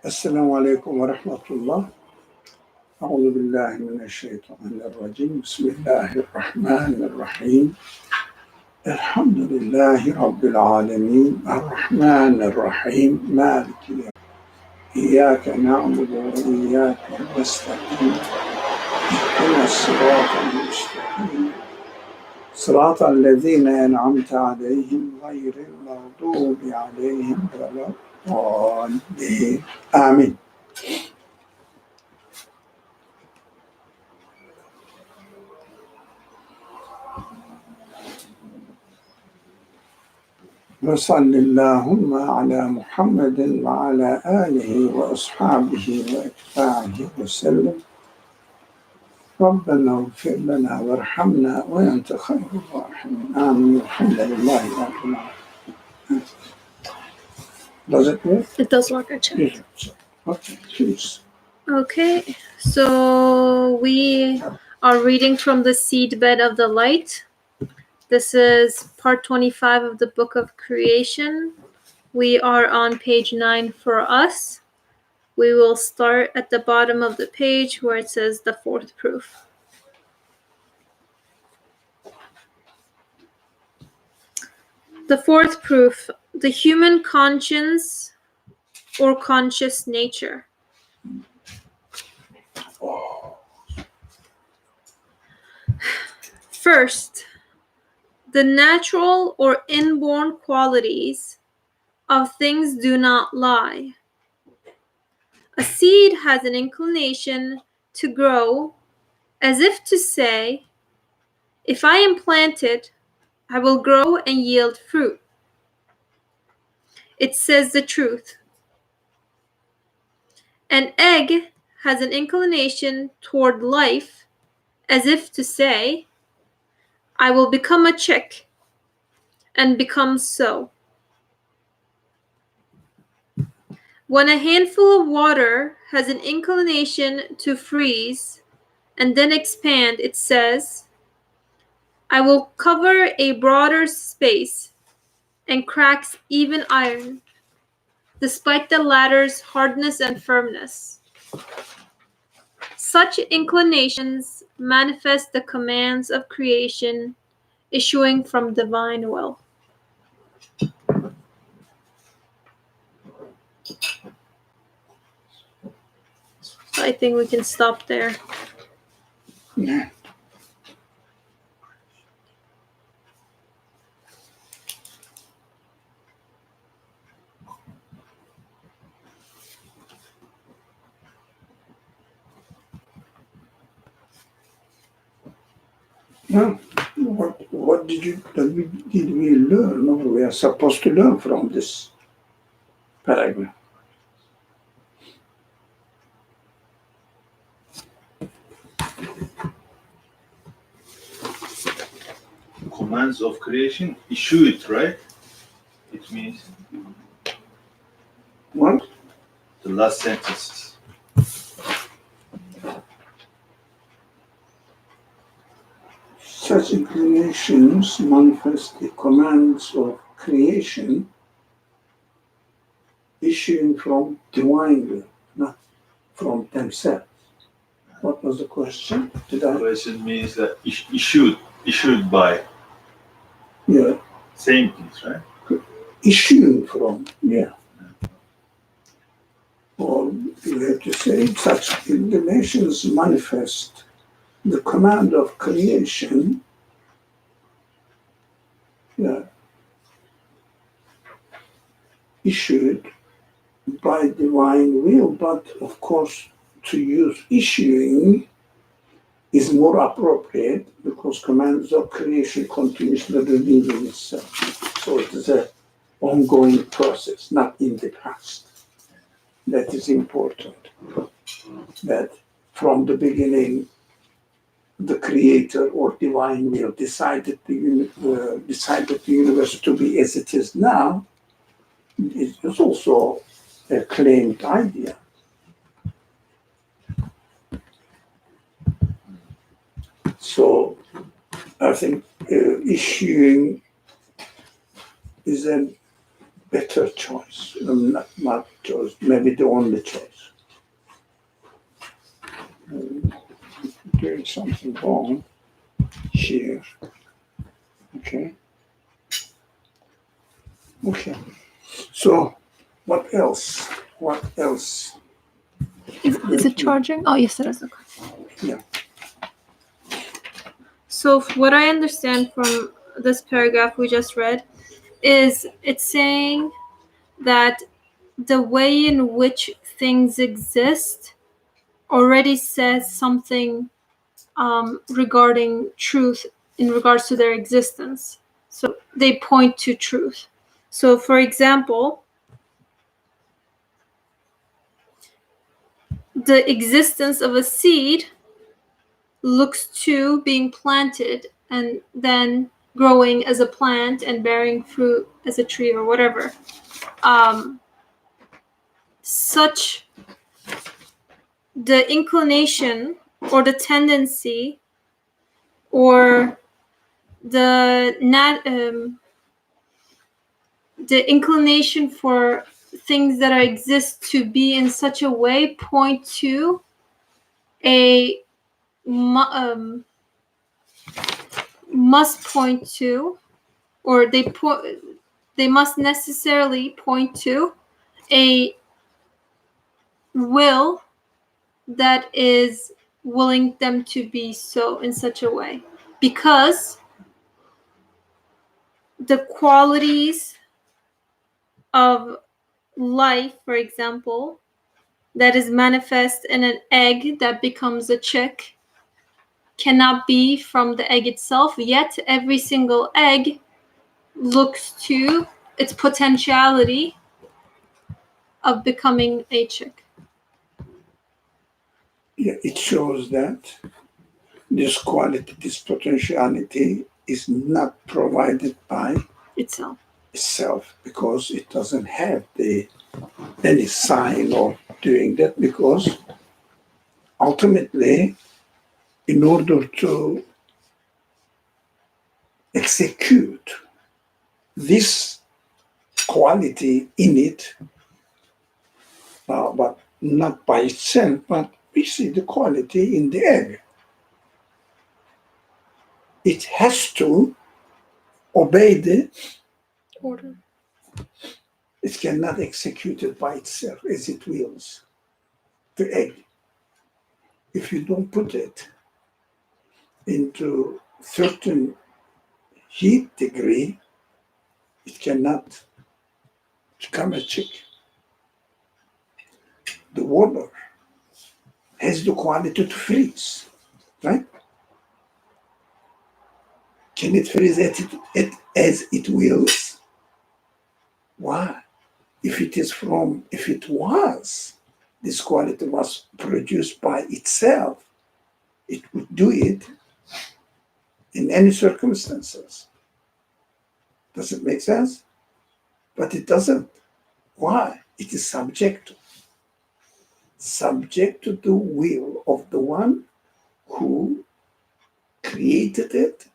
Assalamu alaikum wa rahmatullah. أعوذ بالله من الشيطان الرجيم. بسم الله الرحمن الرحيم. الحمد لله رب العالمين الرحمن الرحيم مالك يوم إياك نعبد وإياك نستعين اهدنا الصراط المستقيم صراط الذين أنعمت عليهم غير المغضوب عليهم ولا الضالين آمين. وصل اللهم على محمد وعلى آله وأصحابه وأتباعه وسلم. ربنا اغفر لنا وارحمنا وأنت خير الراحمين آمين. الحمد لله رب العالمين. Does it work? It does work, I checked. Yes. Okay, please. Okay, so we are reading from the Seedbed of the Light. This is part 25 of the Book of Creation. We are on page 9 for us. We will start at the bottom of the page where it says the fourth proof. The fourth proof, the human conscience or conscious nature. First, the natural or inborn qualities of things do not lie. A seed has an inclination to grow, as if to say, if I am planted, I will grow and yield fruit. It says the truth. An egg has an inclination toward life, as if to say, I will become a chick, and becomes so. When a handful of water has an inclination to freeze and then expand, it says, I will cover a broader space, and cracks even iron, despite the latter's hardness and firmness. Such inclinations manifest the commands of creation issuing from divine will. So I think we can stop there. Yeah. Now, what did we learn, or we are supposed to learn from this paragraph? Commands of creation issued, right? It means What? the last sentences. Such inclinations manifest the commands of creation issuing from divine will, not from themselves. What was the question? Did I? Creation means that issued by. Yeah, Same things, right? issuing from, yeah. Or you have to say such inclinations manifest the command of creation, yeah, issued by divine will, but of course to use issuing is more appropriate because commands of creation continuously revealing itself. So it is an ongoing process, not in the past. That is important. That from the beginning, the creator or divine will decided the universe to be as it is now. It is also a claimed idea. So I think issuing is an better choice, not choice, maybe the only choice. Doing something wrong here. Okay. Okay. So, what else? What else? Is it charging? Oh, yes, it is. Okay. Yeah. So, what I understand from this paragraph we just read is it's saying that the way in which things exist already says something regarding truth in regards to their existence. So, they point to truth. So, for example, the existence of a seed looks to being planted and then growing as a plant and bearing fruit as a tree or whatever. Such the inclination or the tendency or the inclination for things that exist to be in such a way point to a must point to, or they must necessarily point to a will that is willing them to be so in such a way, because the qualities of life, for example, that is manifest in an egg that becomes a chick cannot be from the egg itself, yet every single egg looks to its potentiality of becoming a chick. Yeah, it shows that this quality, this potentiality is not provided by Itself. itself because it doesn't have any sign of doing that, because ultimately, in order to execute this quality in it, but not by itself, but we see the quality in the egg. It has to obey the, Order. it cannot execute it by itself as it wills. The egg, if you don't put it into certain heat degree, it cannot become a chick. The water has the quality to freeze, right? Can it freeze as it wills? Why? If it was, this quality was produced by itself, it would do it in any circumstances. Does it make sense? But it doesn't. Why? It is subject to the will of the one who created it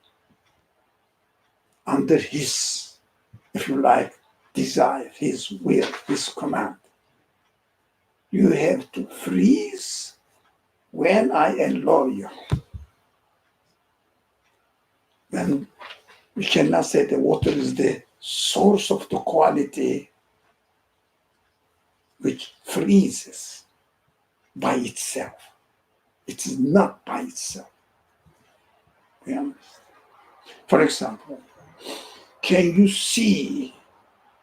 under his, if you like, desire, his will, his command. You have to freeze when I allow you. Then we cannot say the water is the source of the quality which freezes by itself. It is not by itself. Yeah. For example, can you see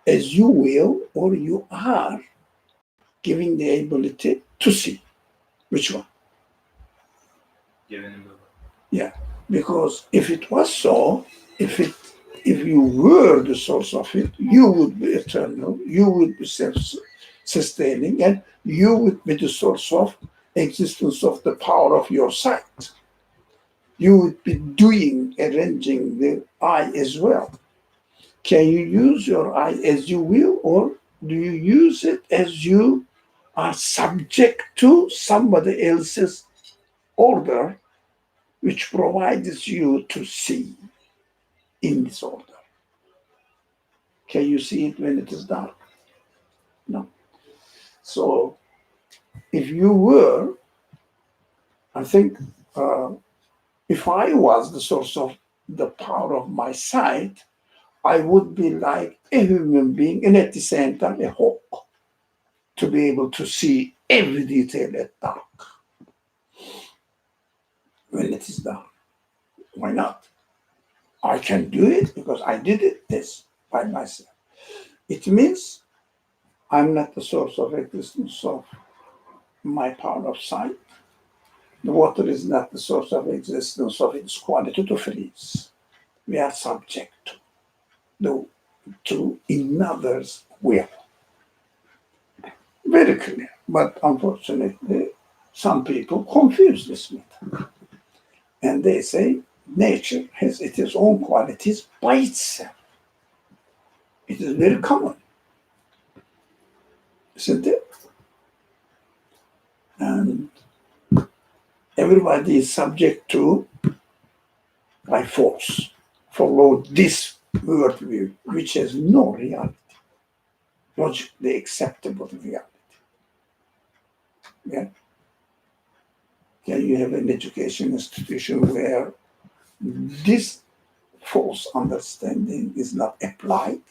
as you will, or you are giving the ability to see? Which one? Yeah, because if it was so, if you were the source of it, you would be eternal, you would be self-sustaining, and you would be the source of existence of the power of your sight. You would be arranging the eye as well. Can you use your eye as you will, or do you use it as you are subject to somebody else's order, which provides you to see in this order? Can you see it when it is dark? No. So if you were, I think, if I was the source of the power of my sight, I would be like a human being and at the same time a hawk, to be able to see every detail at dark. When it is dark, why not? I can do it because I did it this by myself. It means I'm not the source of existence of my power of sight. The water is not the source of existence of its quality to freeze. We are subject to another's will. Very clear. But unfortunately, some people confuse this matter. And they say nature has its own qualities by itself. It is very common, isn't it? And everybody is subject to, by force, follow this worldview, which has no reality, logically acceptable reality. Yeah? Can you have an education institution where this false understanding is not applied?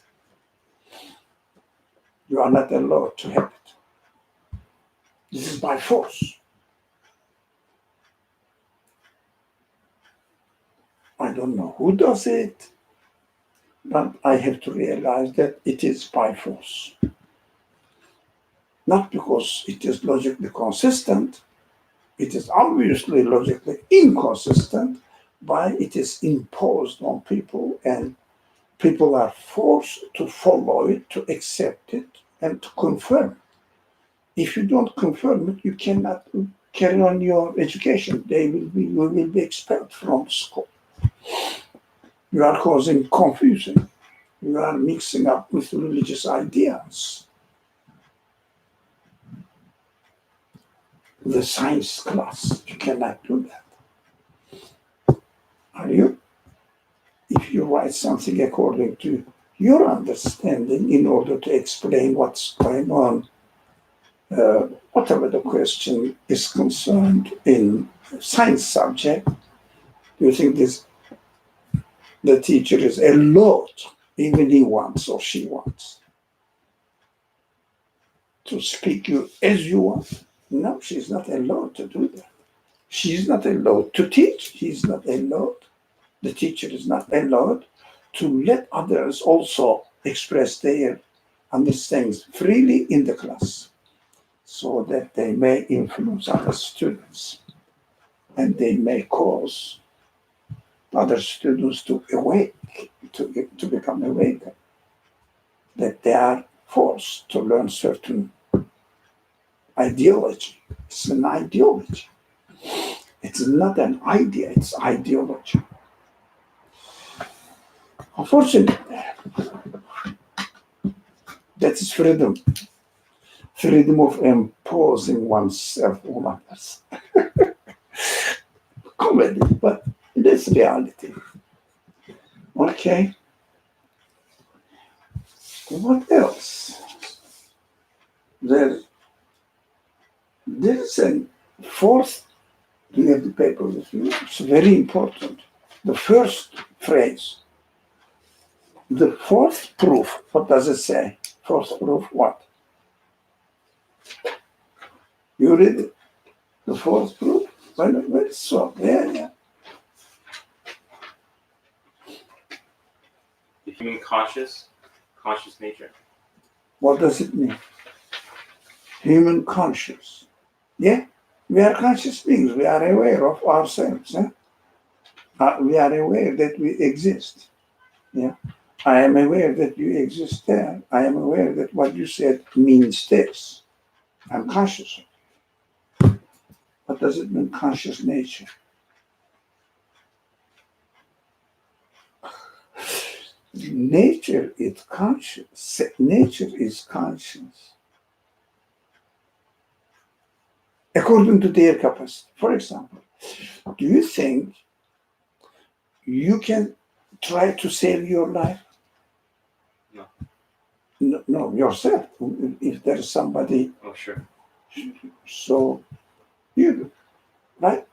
You are not allowed to have it. This is by force. I don't know who does it, but I have to realize that it is by force. Not because it is logically consistent, it is obviously logically inconsistent, but it is imposed on people and people are forced to follow it, to accept it, and to confirm. If you don't confirm it, you cannot carry on your education. You will be expelled from school. You are causing confusion. You are mixing up with religious ideas. The science class, you cannot do that. Are you? If you write something according to your understanding in order to explain what's going on, whatever the question is concerned in science subject, do you think the teacher is allowed, even he wants or she wants, to speak you as you want? No, she's not allowed to do that. She's not allowed to teach. He's not allowed. The teacher is not allowed to let others also express their understandings freely in the class, so that they may influence other students and they may cause other students to awake, to become awakened, that they are forced to learn certain ideology. It's an ideology. It's not an idea, it's ideology. Unfortunately, that is freedom. Freedom of imposing oneself on others. Comedy, but that's reality. Okay. What else? There is a fourth. Do you have the paper with you? It's very important. The first phrase. The fourth proof. What does it say? Fourth proof what? You read it? The fourth proof? Where is so? Yeah. The human conscious nature. What does it mean? Human conscious. Yeah? We are conscious beings. We are aware of ourselves. We are aware that we exist. Yeah? I am aware that you exist there. I am aware that what you said means this. I'm conscious. What does it mean, conscious nature? Nature is conscious. Nature is conscious. According to their capacity. For example, do you think you can try to save your life? No. from yourself. If there is somebody, Oh, sure. so you do, right?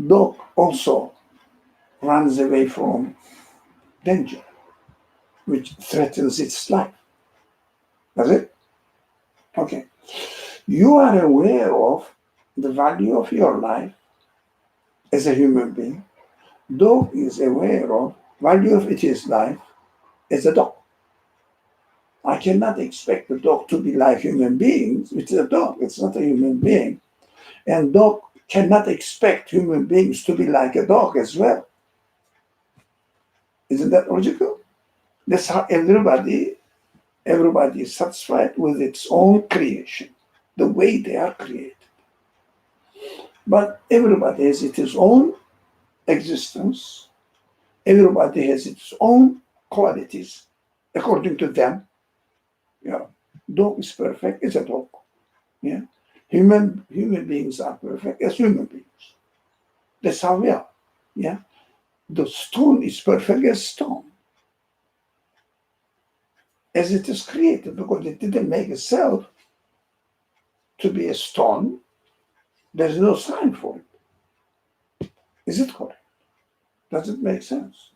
Dog also runs away from danger, which threatens its life. Does it? Okay. You are aware of the value of your life as a human being. Dog is aware of value of its life as a dog. I cannot expect the dog to be like human beings. It's a dog. It's not a human being. And dog cannot expect human beings to be like a dog as well. Isn't that logical? That's how everybody is satisfied with its own creation, the way they are created. But everybody has its own existence. Everybody has its own qualities according to them. Yeah. Dog is perfect as a dog. Yeah. Human beings are perfect as human beings. That's how we are. Yeah. The stone is perfect as stone. As it is created, because it didn't make itself to be a stone. There's no sign for it. Is it correct? Does it make sense?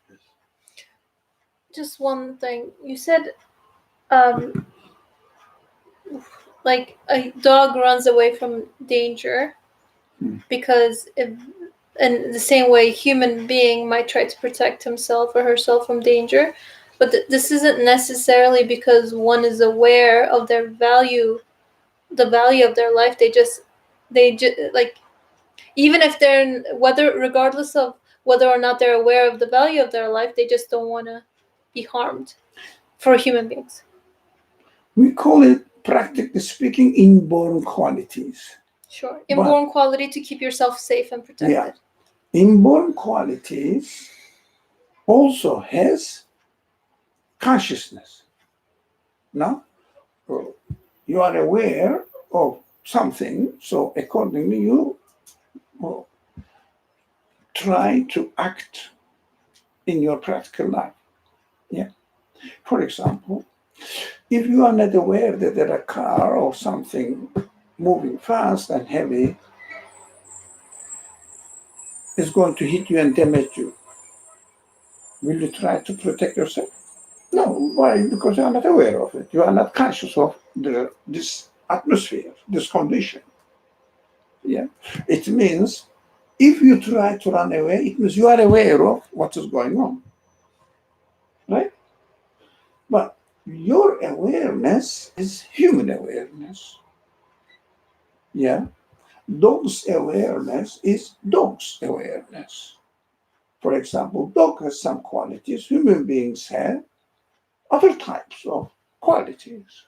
Just one thing. You said, like a dog runs away from danger because in the same way human being might try to protect himself or herself from danger, but this isn't necessarily because one is aware of their value, the value of their life. They just like, even if they're regardless of whether or not they're aware of the value of their life, they just don't want to be harmed. For human beings, We call it, practically speaking, inborn qualities. sure, inborn quality to keep yourself safe and protected. Yeah. Inborn qualities also has consciousness. No? You are aware of something, so accordingly you try to act in your practical life. Yeah. For example, if you are not aware that there is a car or something moving fast and heavy is going to hit you and damage you, will you try to protect yourself? No. Why? Because you are not aware of it. You are not conscious of this atmosphere, this condition. Yeah. It means if you try to run away, it means you are aware of what is going on. Right? But your awareness is human awareness. Yeah. Dog's awareness is dog's awareness. For example, dog has some qualities human beings have other types of qualities.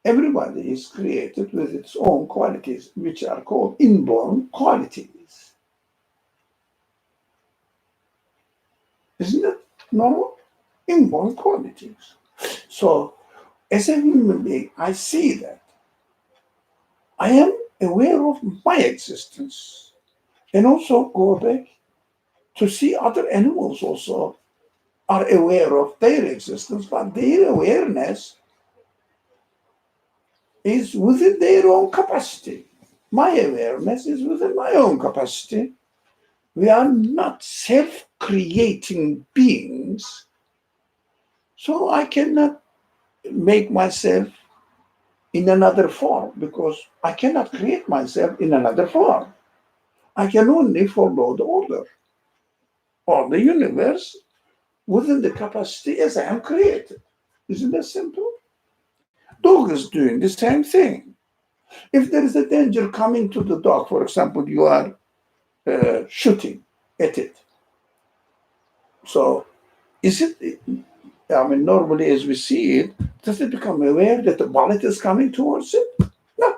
Everybody is created with its own qualities, which are called inborn qualities. Isn't it normal? Inborn qualities. So, as a human being, I see that. I am aware of my existence. And also go back to see other animals also are aware of their existence, but their awareness is within their own capacity. My awareness is within my own capacity. We are not self-creating beings, so I cannot make myself in another form because I cannot create myself in another form. I can only follow the order or the universe within the capacity as I am created. Isn't that simple? Dog is doing the same thing. If there is a danger coming to the dog, for example, you are shooting at it. So, is it, normally as we see it, does it become aware that the bullet is coming towards it? No.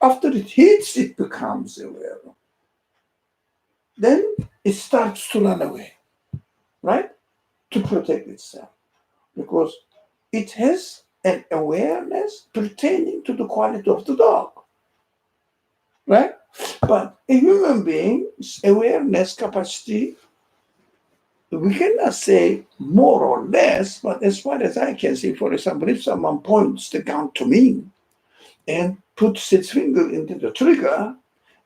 After it hits, it becomes aware. Then it starts to run away, right? To protect itself. Because it has an awareness pertaining to the quality of the dog, right? But a human being's awareness capacity we cannot say more or less, but as far as I can see, for example, if someone points the gun to me and puts its finger into the trigger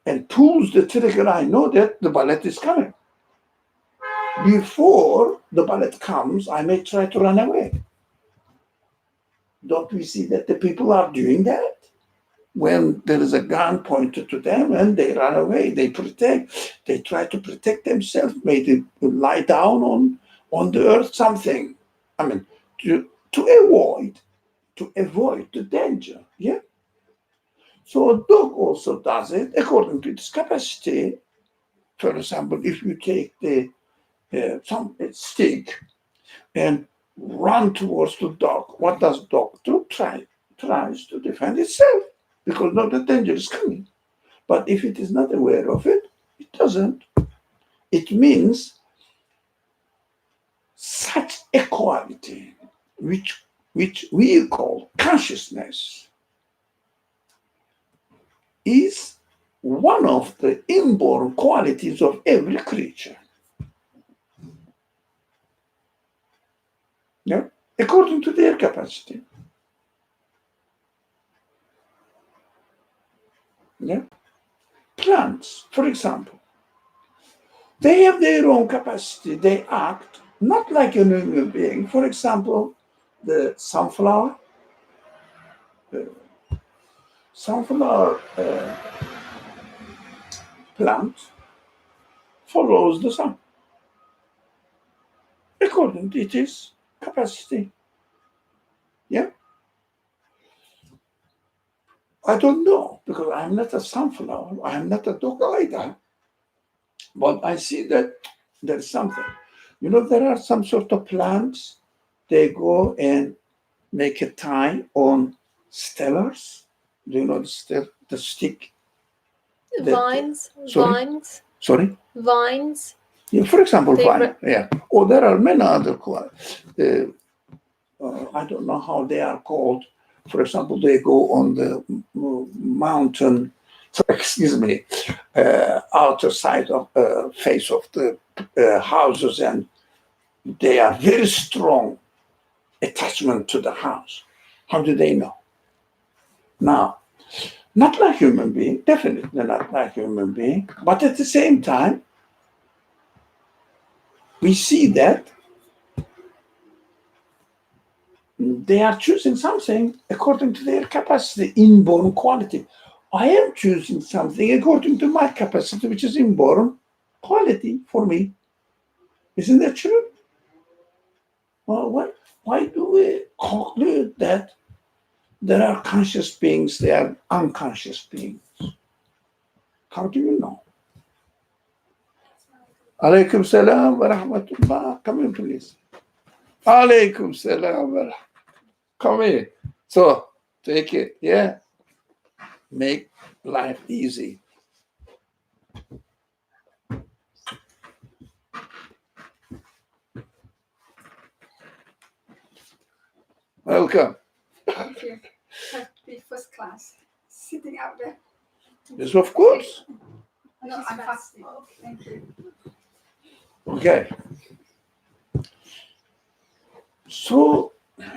and pulls the trigger, I know that the bullet is coming. Before the bullet comes, I may try to run away. Don't we see that the people are doing that? When there is a gun pointed to them and they run away, they try to protect themselves, maybe lie down on the earth, something. I mean, to avoid the danger. Yeah. So a dog also does it according to its capacity. For example, if you take some stick and run towards the dog, what does dog do? Tries to defend itself because no, the danger is coming. But if it is not aware of it, it doesn't. It means such a quality, which we call consciousness, is one of the inborn qualities of every creature. Yeah? According to their capacity. Yeah? Plants, for example, they have their own capacity. They act not like a human being. For example, the sunflower plant follows the sun according to its capacity. Yeah? I don't know because I'm not a sunflower. I'm not a dog either. But I see that there's something. You know, there are some sort of plants, they go and make a tie on stellars. Do you know the stick? Vines. Sorry? Vines. Sorry? Vines. Yeah, for example, They vine. Yeah. Or there are many other I don't know how they are called. For example, they go on the mountain, outer side of face of the houses, and they are very strong attachment to the house. How do they know? Now, not like human being, definitely not like human being, but at the same time, we see that they are choosing something according to their capacity, inborn quality. I am choosing something according to my capacity, which is inborn quality for me. Isn't that true? Well, why do we conclude that there are conscious beings, there are unconscious beings? How do you know? Alaikum salam wa rahmatullah. Come in, please. Alaikum salam wa rahmatullah. Come in. So, take it. Yeah. Make life easy. Welcome. Thank you. Have to be first class. Sitting out there. Yes, of course. No, I'm fasting. Thank you. Okay. So,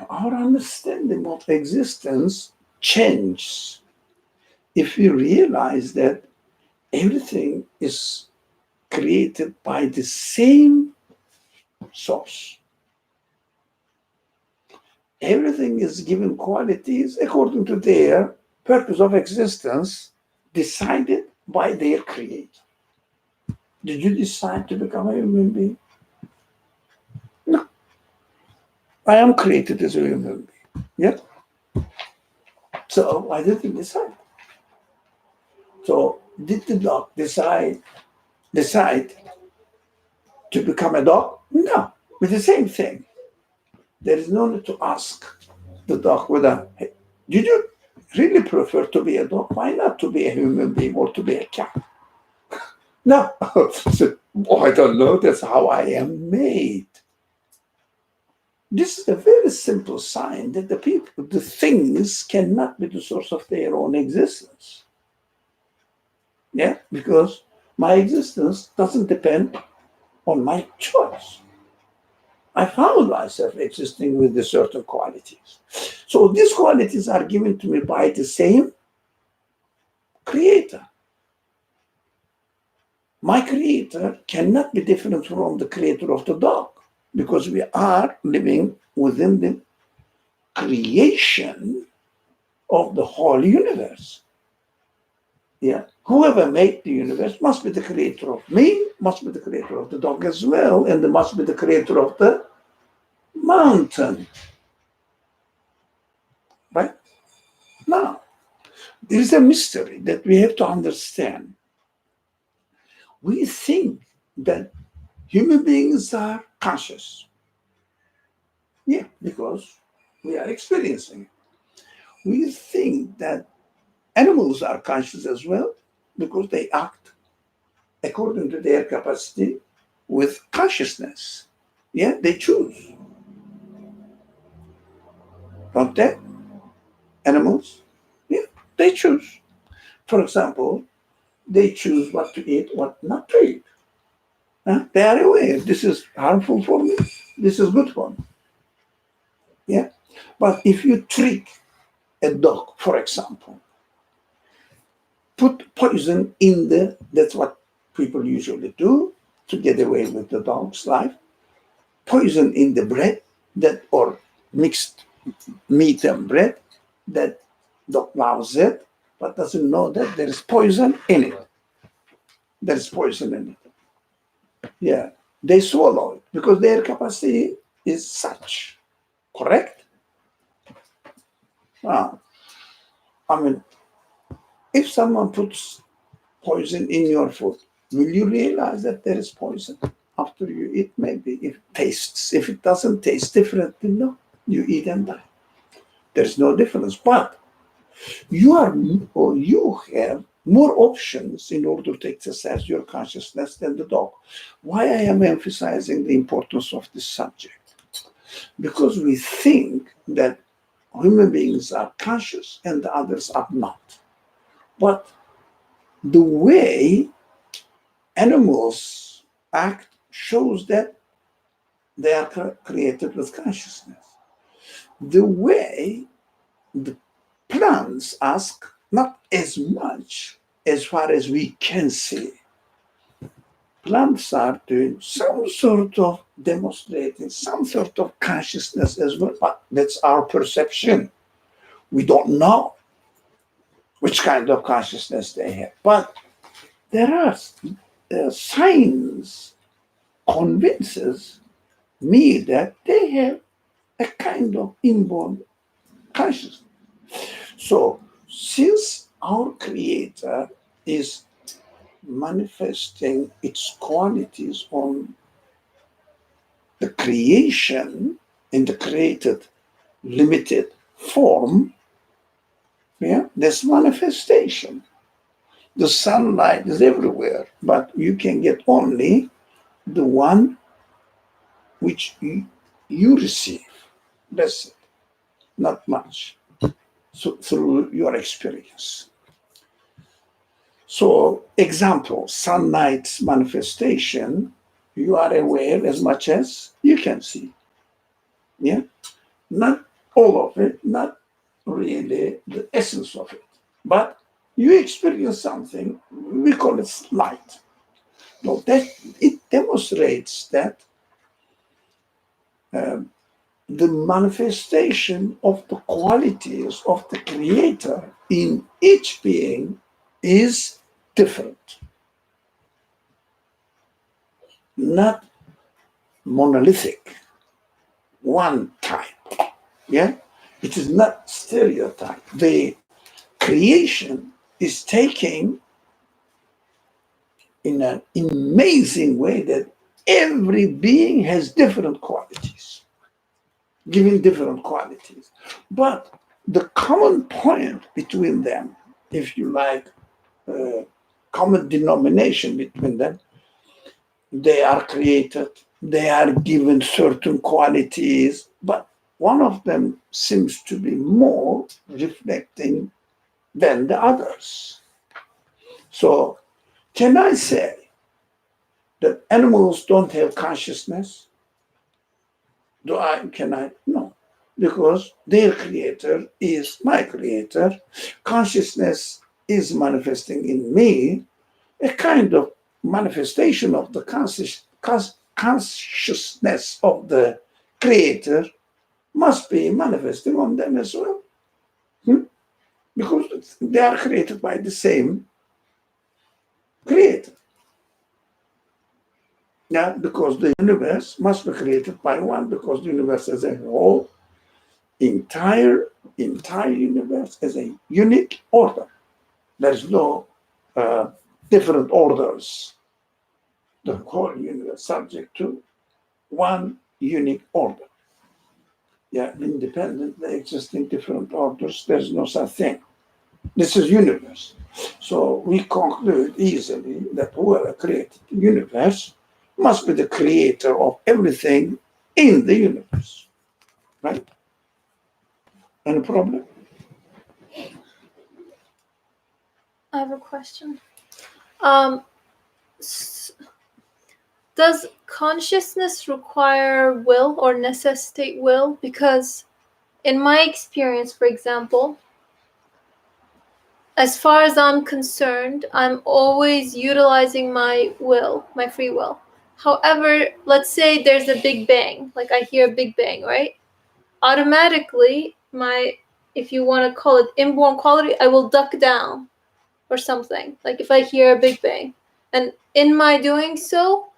our understanding of existence changes if we realize that everything is created by the same source. Everything is given qualities according to their purpose of existence, decided by their creator. Did you decide to become a human being? No. I am created as a human being. Yeah? So I didn't decide. So did the dog decide to become a dog? No. It's the same thing. There is no need to ask the dog whether, hey, did you really prefer to be a dog? Why not to be a human being or to be a cat? No. So, I don't know. That's how I am made. This is a very simple sign that the things cannot be the source of their own existence. Yeah, because my existence doesn't depend on my choice. I found myself existing with the certain qualities. So these qualities are given to me by the same creator. My creator cannot be different from the creator of the dog because we are living within the creation of the whole universe. Yeah. Whoever made the universe must be the creator of me, must be the creator of the dog as well, and must be the creator of the mountain. Right? Now, there is a mystery that we have to understand. We think that human beings are conscious. Yeah, because we are experiencing it. We think that animals are conscious as well because they act according to their capacity with consciousness. Yeah, they choose, don't they? Animals, yeah, they choose. For example, they choose what to eat, what not to eat. Huh? They are aware this is harmful for me, this is good for me. Yeah, but if you trick a dog, for example, put poison in that's what people usually do to get away with the dog's life, poison in the bread that or mixed meat and bread that dog loves it but doesn't know that there is poison in it. There is poison in it. Yeah, they swallow it because their capacity is such. Correct? Ah, I mean, if someone puts poison in your food, will you realize that there is poison after you eat? Maybe if it tastes, if it doesn't taste differently, no, you eat and die. There's no difference. But you have more options in order to exercise your consciousness than the dog. Why I am emphasizing the importance of this subject? Because we think that human beings are conscious and the others are not. But the way animals act shows that they are created with consciousness. The way the plants ask, not as much as far as we can see. Plants are doing some sort of demonstrating some sort of consciousness as well, but that's our perception. We don't know which kind of consciousness they have. But there are science convinces me that they have a kind of inborn consciousness. So, since our Creator is manifesting its qualities on the creation in the created limited form, yeah, this manifestation. The sunlight is everywhere, but you can get only the one which you receive. That's it. Not much. So through your experience. So, example, sunlight's manifestation, you are aware as much as you can see. Yeah? Not all of it, not really the essence of it. But you experience something, we call it light. No, that it demonstrates that the manifestation of the qualities of the Creator in each being is different, not monolithic, one type. Yeah, it is not stereotype. The creation is taking in an amazing way that every being has different qualities, giving different qualities. But the common point between them, if you like, common denomination between them, they are created, they are given certain qualities, but one of them seems to be more reflecting than the others. So, can I say that animals don't have consciousness? Can I? No. Because their creator is my creator. Consciousness is manifesting in me, a kind of manifestation of the consciousness of the creator must be manifesting on them as well. Because they are created by the same creator. Yeah, because the universe must be created by one, because the universe as a whole, entire universe as a unique order. There's no different orders. The whole universe subject to one unique order. Yeah, independently existing different orders, there's no such thing. This is universe. So we conclude easily that whoever created the universe must be the creator of everything in the universe. Right? Any problem? I have a question. Does consciousness require will or necessitate will? Because in my experience, for example, as far as I'm concerned, I'm always utilizing my will, my free will. However, let's say there's a big bang, like I hear a big bang, right? Automatically, if you want to call it inborn quality, I will duck down or something, like if I hear a big bang. And in my doing so,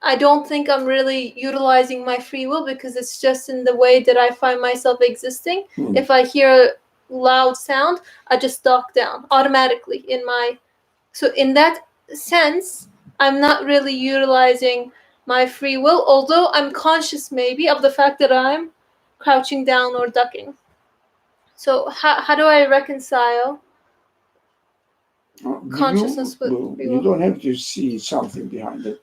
I don't think I'm really utilizing my free will, because it's just in the way that I find myself existing. If I hear a loud sound, I just duck down automatically so in that sense, I'm not really utilizing my free will, although I'm conscious maybe of the fact that I'm crouching down or ducking. So how do I reconcile consciousness with free will? You don't have to see something behind it.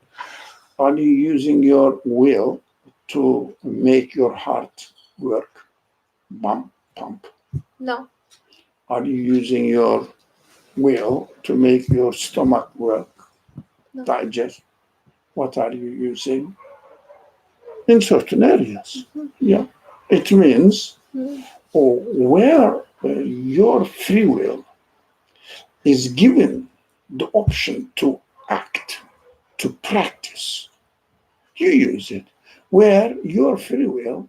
Are you using your will to make your heart work? Pump. No. Are you using your will to make your stomach work? No. Digest? What are you using? In certain areas. Yeah. It means where your free will is given the option to act, to practice, you use it. Where your free will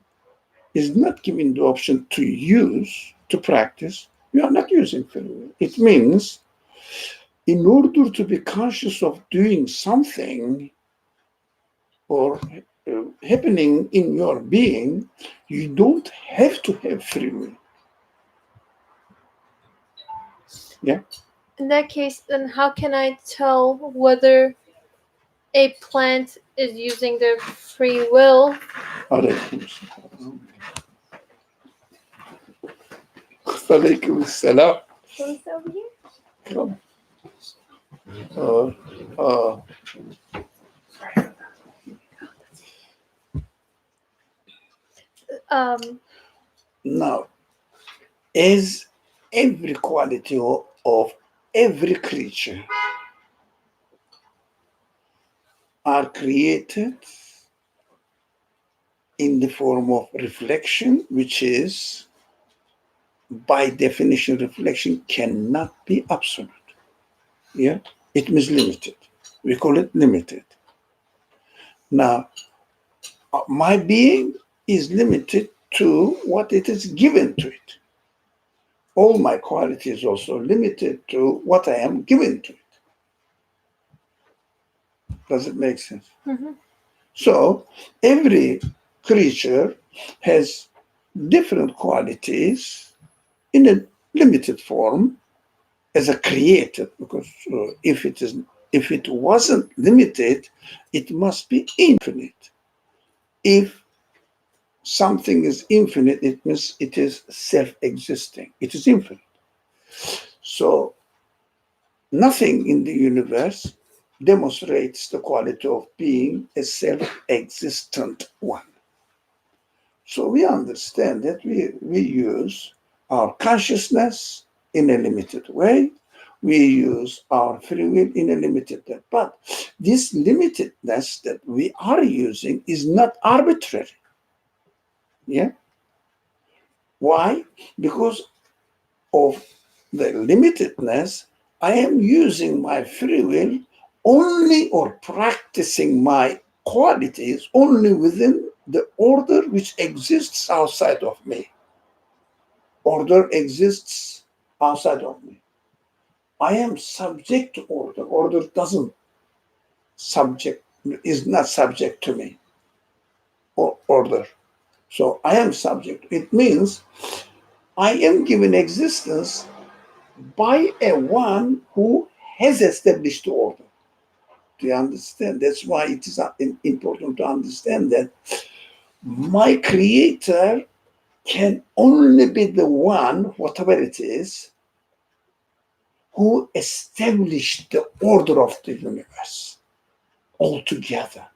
is not given the option to use, to practice, you are not using free will. It means in order to be conscious of doing something or happening in your being, you don't have to have free will. Yeah. In that case, then how can I tell whether a plant is using their free will? Alaikum salam. What is over here? Come. Now, is every quality of every creature are created in the form of reflection, which is, by definition, reflection cannot be absolute. Yeah, it means limited. We call it limited. Now, my being is limited to what it is given to it. All my quality is also limited to what I am given to it. Does it make sense? Mm-hmm. So every creature has different qualities in a limited form as a created, because if it wasn't limited, it must be infinite. If something is infinite, it means it is self-existing. It is infinite. So nothing in the universe demonstrates the quality of being a self-existent one. So we understand that we use our consciousness in a limited way. We use our free will in a limited way. But this limitedness that we are using is not arbitrary. Yeah. Why? Because of the limitedness, I am using my free will only or practicing my qualities only within the order which exists outside of me. Order exists outside of me. I am subject to order. Order doesn't subject, is not subject to me. Or order. So I am subject. It means I am given existence by a one who has established order. Do you understand? That's why it is important to understand that my creator can only be the one, whatever it is, who established the order of the universe altogether.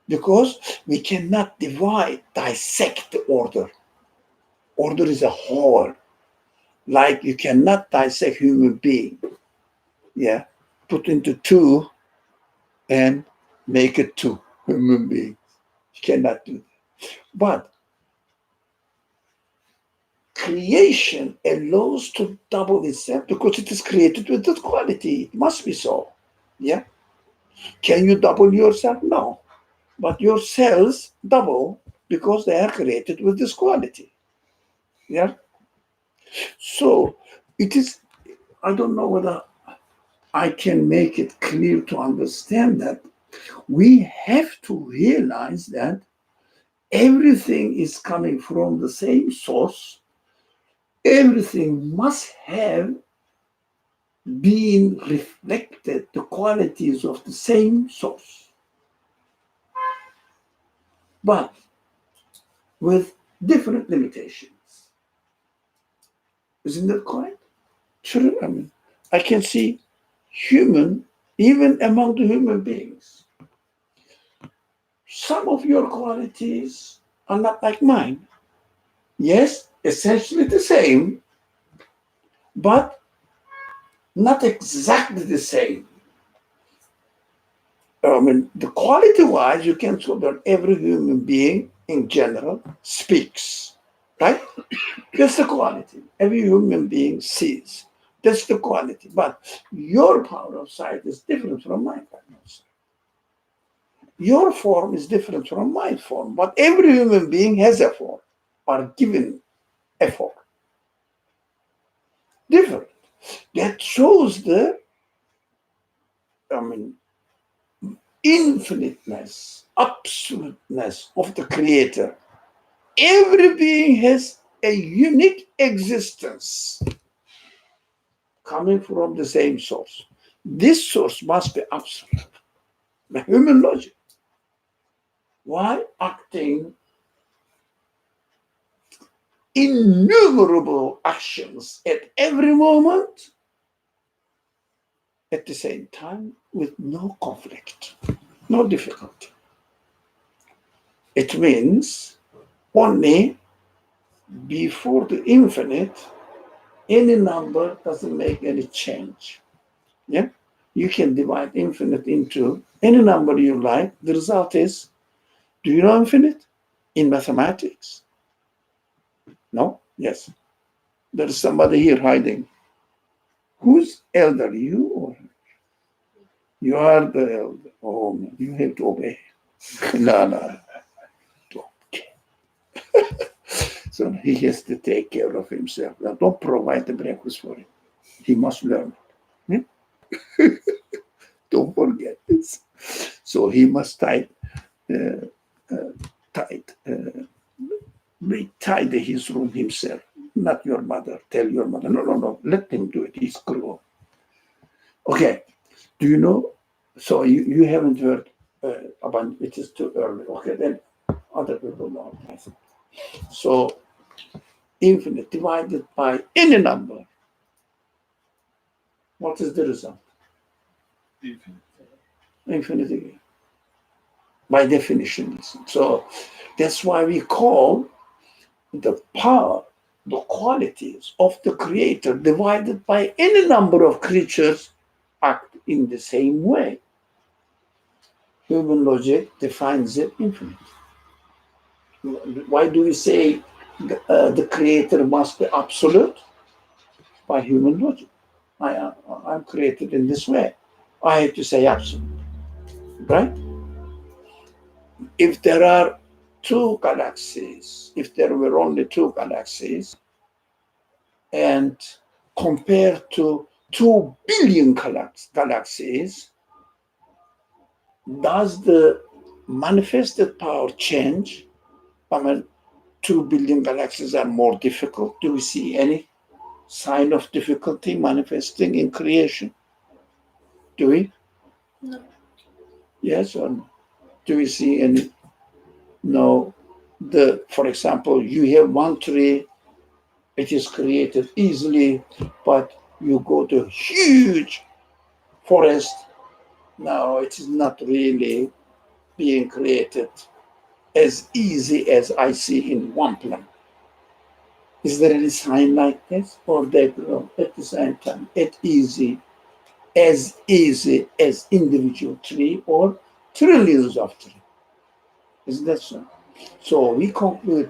Because we cannot dissect the order. Order is a whole. Like you cannot dissect human being. Yeah. Put into two and make it two human beings. You cannot do that. But creation allows to double itself because it is created with that quality. It must be so. Yeah. Can you double yourself? No. But your cells double because they are created with this quality. Yeah. So it is, I don't know whether I can make it clear to understand that we have to realize that everything is coming from the same source. Everything must have been reflected the qualities of the same source, but with different limitations. Isn't that correct? True. I mean, I can see human, even among the human beings. Some of your qualities are not like mine. Yes, essentially the same, but not exactly the same. I mean, the quality-wise, you can say that every human being in general speaks, right? That's the quality. Every human being sees. That's the quality. But your power of sight is different from my power of sight. Your form is different from my form. But every human being has a form, or given a form. Different. That shows the, infiniteness, absoluteness of the Creator. Every being has a unique existence coming from the same source. This source must be absolute. The human logic. Why? Acting innumerable actions at every moment at the same time with no conflict, no difficulty. It means only before the infinite, any number doesn't make any change. Yeah? You can divide infinite into any number you like. The result is, do you know infinite in mathematics? No? Yes. There is somebody here hiding. Who's elder, you or her? You are the elder. Oh, you have to obey. No. Okay. So he has to take care of himself. Now, don't provide the breakfast for him. He must learn. Hmm? Don't forget this. So he must retidy his room himself. Not your mother. Tell your mother. No. Let him do it. He's grown. Okay. Do you know? So you haven't heard about it. Is too early. Okay, then other people know. So infinite divided by any number. What is the result? Infinity. By definition. So that's why we call the power, the qualities of the Creator divided by any number of creatures act in the same way. Human logic defines it infinite. Why do we say the creator must be absolute? By human logic. I'm created in this way. I have to say absolute, right? If there are two galaxies, if there were only two galaxies, and compared to 2 billion galaxies, does the manifested power change? I mean, 2 billion galaxies are more difficult. Do we see any sign of difficulty manifesting in creation? Do we? No. Yes or no? Do we see any? No. For example, you have one tree, it is created easily, but you go to huge forest. No, it is not really being created as easy as I see in one plant. Is there any sign like this? Or they grow at the same time, easy as individual tree or trillions of trees. Isn't that so? So we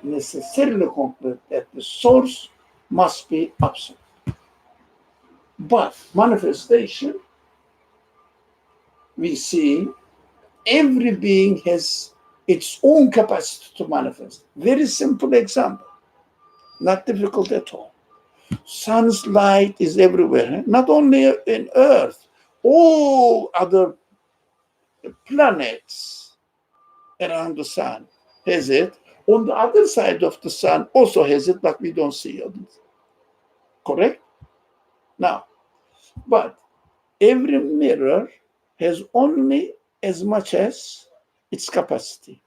necessarily conclude that the source must be absolute. But manifestation, we see every being has its own capacity to manifest. Very simple example, not difficult at all. Sun's light is everywhere, not only in Earth, all other planets around the sun has it. On the other side of the sun also has it, but we don't see it. Correct? Now, but every mirror has only as much as its capacity.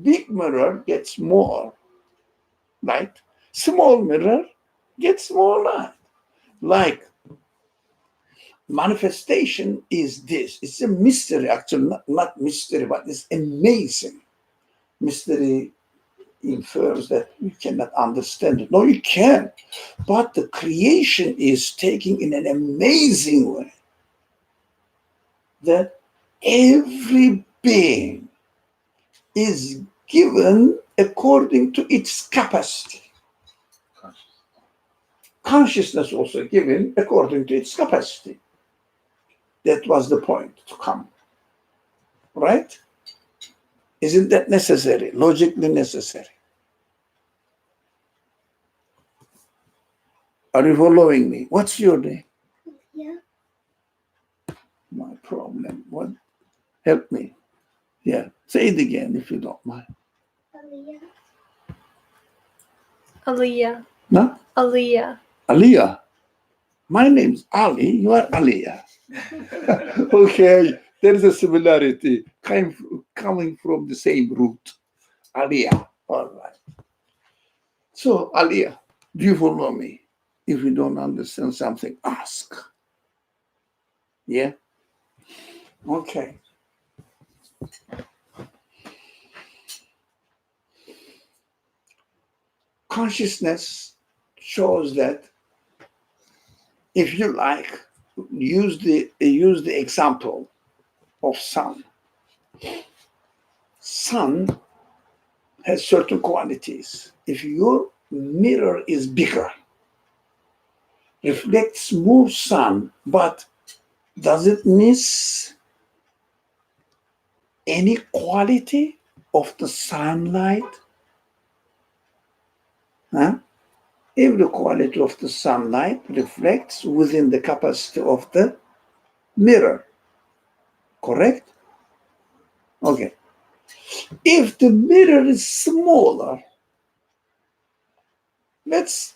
Big mirror gets more light. Small mirror gets more light. Like manifestation is this. It's a mystery, actually, not mystery, but it's amazing. Mystery infers that you cannot understand it. No, you can. But the creation is taking in an amazing way that every being is given according to its capacity. Consciousness also given according to its capacity. That was the point to come. Right? Isn't that necessary? Logically necessary. Are you following me? What's your name? Yeah. My problem. What? Help me. Yeah. Say it again if you don't mind. Aliyah. No? Aliyah. Aliyah. My name's Ali. You are Aliyah. Okay. There is a similarity coming from the same root. Aliyah. All right. So, Aliyah, do you follow me? If you don't understand something, ask. Yeah? Okay. Consciousness shows that, if you like, use the example of sun. Sun has certain qualities. If your mirror is bigger, reflects more sun, but does it miss any quality of the sunlight? Huh? Every quality of the sunlight reflects within the capacity of the mirror. Correct? Okay. If the mirror is smaller, let's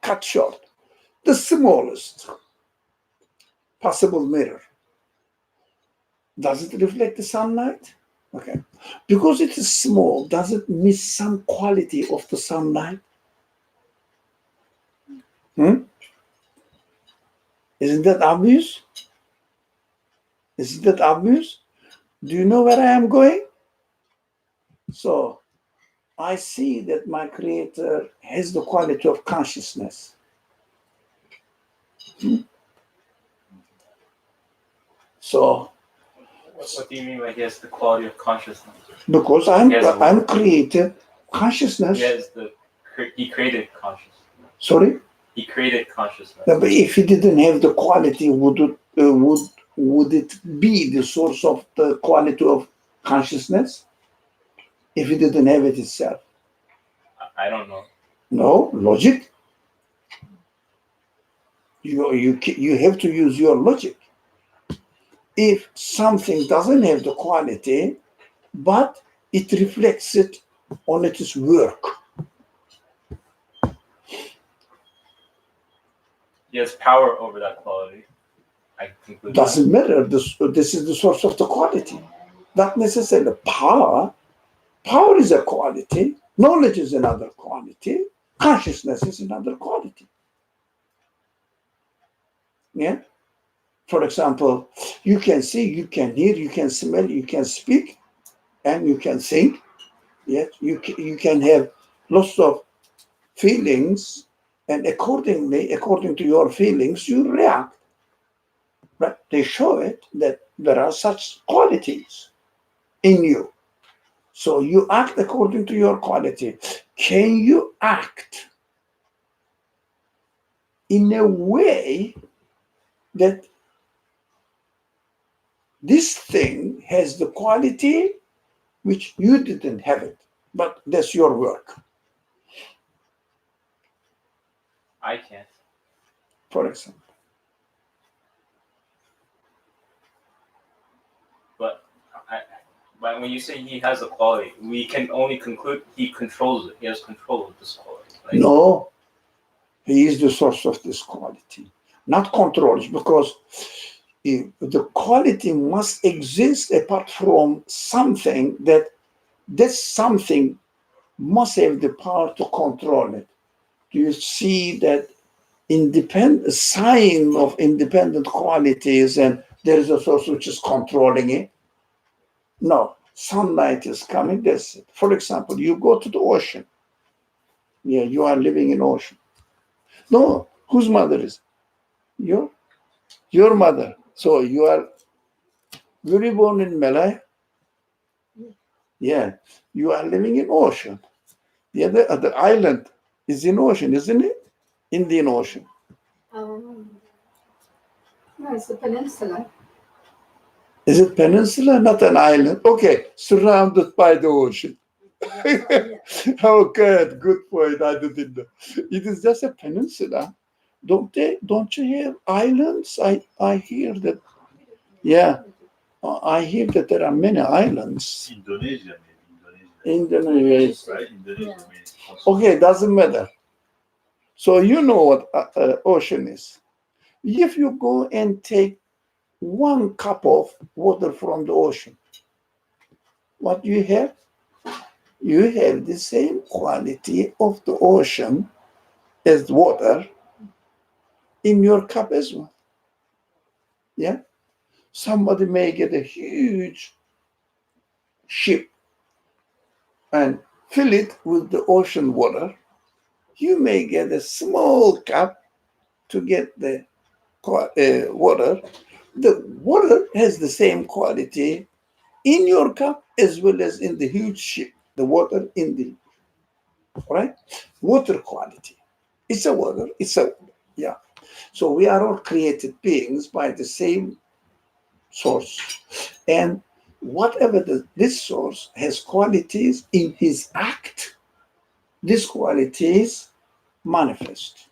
cut short. The smallest possible mirror. Does it reflect the sunlight? Okay. Because it is small, does it miss some quality of the sunlight? Isn't that obvious? Isn't that obvious? Do you know where I am going? So, I see that my Creator has the quality of consciousness. So, What do you mean by he has the quality of consciousness? Because I'm created consciousness. He created consciousness. Sorry? He created consciousness. Yeah, but if he didn't have the quality, would it be the source of the quality of consciousness? If he didn't have it itself? I don't know. No, logic. You have to use your logic. If something doesn't have the quality, but it reflects it on its work. He has power over that quality. I conclude. Doesn't matter. This is the source of the quality. Not necessarily power. Power is a quality. Knowledge is another quality. Consciousness is another quality. Yeah. For example, you can see, you can hear, you can smell, you can speak, and you can think. Yes, you can have lots of feelings, and according to your feelings, you react. But they show it that there are such qualities in you. So you act according to your quality. Can you act in a way that this thing has the quality which you didn't have it, but that's your work? I can't. For example. But when you say he has a quality, we can only conclude he controls it. He has control of this quality. Right? No, he is the source of this quality, not controls, because the quality must exist apart from something that something must have the power to control it. Do you see that sign of independent qualities, and there is a source which is controlling it? No, sunlight is coming. That's it. For example, you go to the ocean. Yeah, you are living in ocean. No, whose mother is it? Your mother. So were you born in Malaya? Yeah, you are living in ocean. The island is in ocean, isn't it? Indian Ocean. No, it's a peninsula. Is it peninsula, not an island? Okay, surrounded by the ocean. Oh, good point. I didn't know. It is just a peninsula. Don't you have islands? I hear that. Yeah, I hear that there are many islands. Indonesia, maybe. Indonesia. Right? Indonesia. Okay, doesn't matter. So you know what ocean is. If you go and take 1 cup of water from the ocean, what you have? You have the same quality of the ocean as water in your cup as well. Yeah? Somebody may get a huge ship and fill it with the ocean water. You may get a small cup to get the water. The water has the same quality in your cup as well as in the huge ship. The water in the, right? Water quality. It's a water. Yeah. So we are all created beings by the same source. And whatever this source has qualities in his act, these qualities manifest.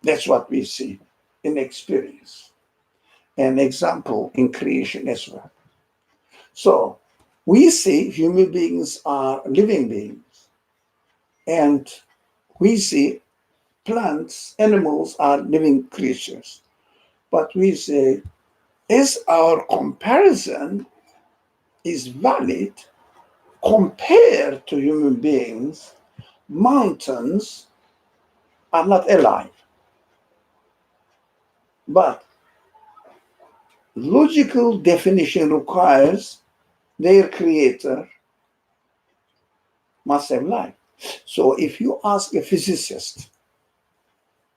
That's what we see in experience. An example in creation as well. So we see human beings are living beings, and we see plants, animals are living creatures. But we say, as our comparison is valid compared to human beings, mountains are not alive. But logical definition requires their creator must have life. So if you ask a physicist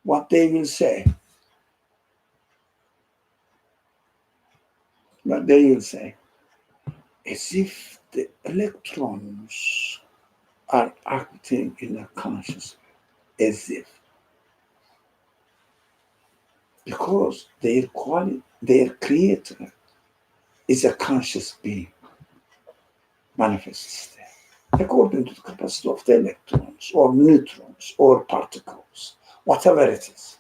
what they will say, But they will say, as if the electrons are acting in a conscious, as if. Because their creator is a conscious being, manifests there, according to the capacity of the electrons or neutrons or particles, whatever it is.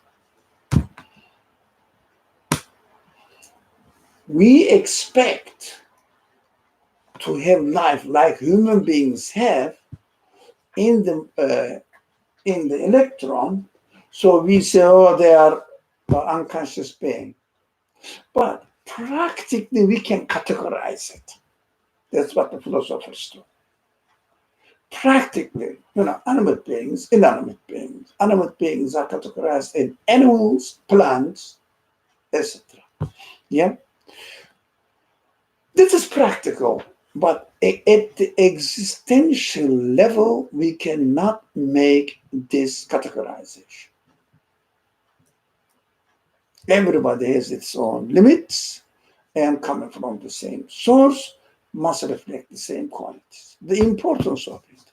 We expect to have life like human beings have in the electron, so we say, oh, they are unconscious being. But practically, we can categorize it. That's what the philosophers do. Practically, animate beings, inanimate beings. Animate beings are categorized in animals, plants, etc. Yeah? This is practical, but at the existential level, we cannot make this categorization. Everybody has its own limits, and coming from the same source must reflect the same qualities. The importance of it.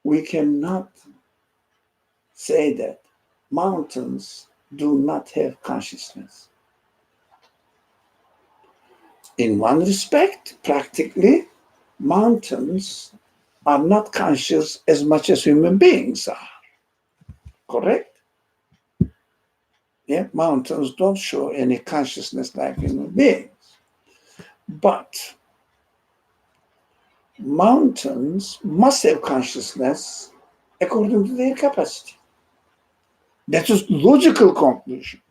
We cannot say that mountains do not have consciousness. In one respect, practically, mountains are not conscious as much as human beings are. Correct? Yeah, mountains don't show any consciousness like human beings. But mountains must have consciousness according to their capacity. That is logical conclusion.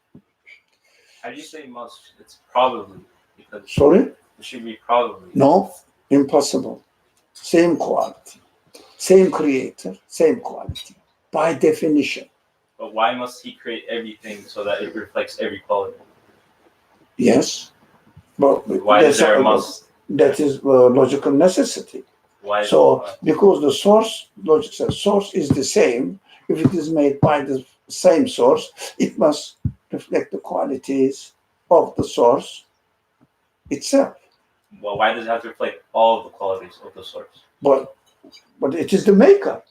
How do you say must? It's probably, because Sorry? it should be probably. No, impossible. Same quality, same creator, same quality, by definition. But why must he create everything so that it reflects every quality? Yes, but Why is there a must? that is logical necessity. Why? So, because the source, logic says, source is the same. If it is made by the same source, it must reflect the qualities of the source itself. Well, why does it have to reflect all of the qualities of the source? But it is the maker.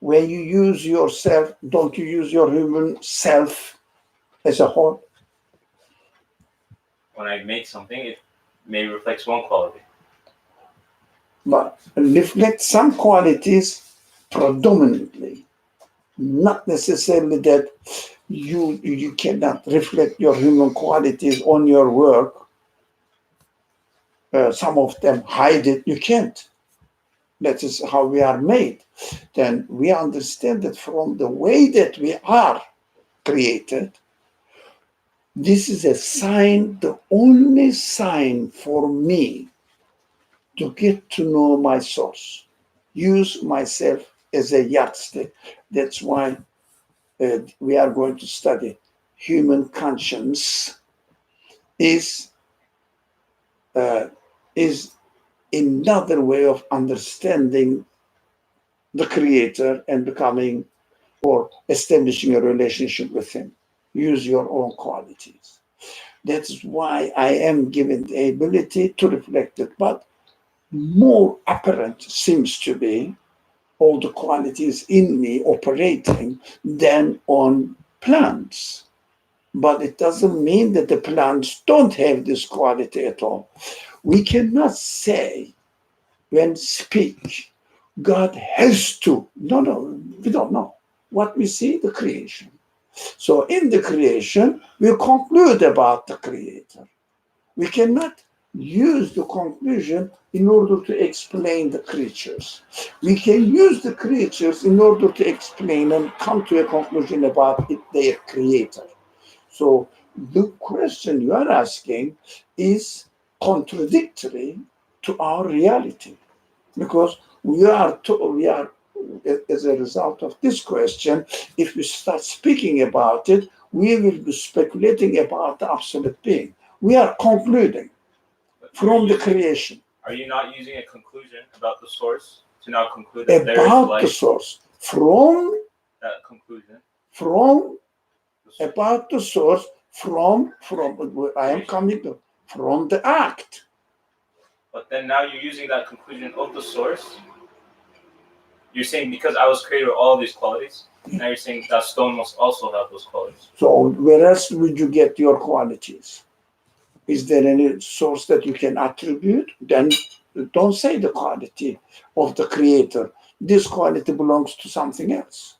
When you use yourself, don't you use your human self as a whole? When I make something, it maybe reflects one quality. But reflect some qualities predominantly, not necessarily that you cannot reflect your human qualities on your work. Some of them hide it. You can't. That is how we are made. Then we understand that from the way that we are created, this is a sign, the only sign for me to get to know my source, use myself as a yardstick. That's why we are going to study human conscience is another way of understanding the creator and becoming or establishing a relationship with him. Use your own qualities. That's why I am given the ability to reflect it, but more apparent seems to be all the qualities in me operating than on plants. But it doesn't mean that the plants don't have this quality at all. We cannot say when speak, God has to. No, we don't know. What we see, the creation. So in the creation, we conclude about the creator. We cannot use the conclusion in order to explain the creatures. We can use the creatures in order to explain and come to a conclusion about their creator. So the question you are asking is contradictory to our reality, because we are as a result of this question, if we start speaking about it, we will be speculating about the absolute being. We are concluding from the creation. Are you not using a conclusion about the source to now conclude that there is About life? the source. From That conclusion. about the source, from I am coming to from the act. But then now you're using that conclusion of the source. You're saying because I was created with all these qualities, now you're saying that stone must also have those qualities. So where else would you get your qualities? Is there any source that you can attribute? Then don't say the quality of the creator. This quality belongs to something else.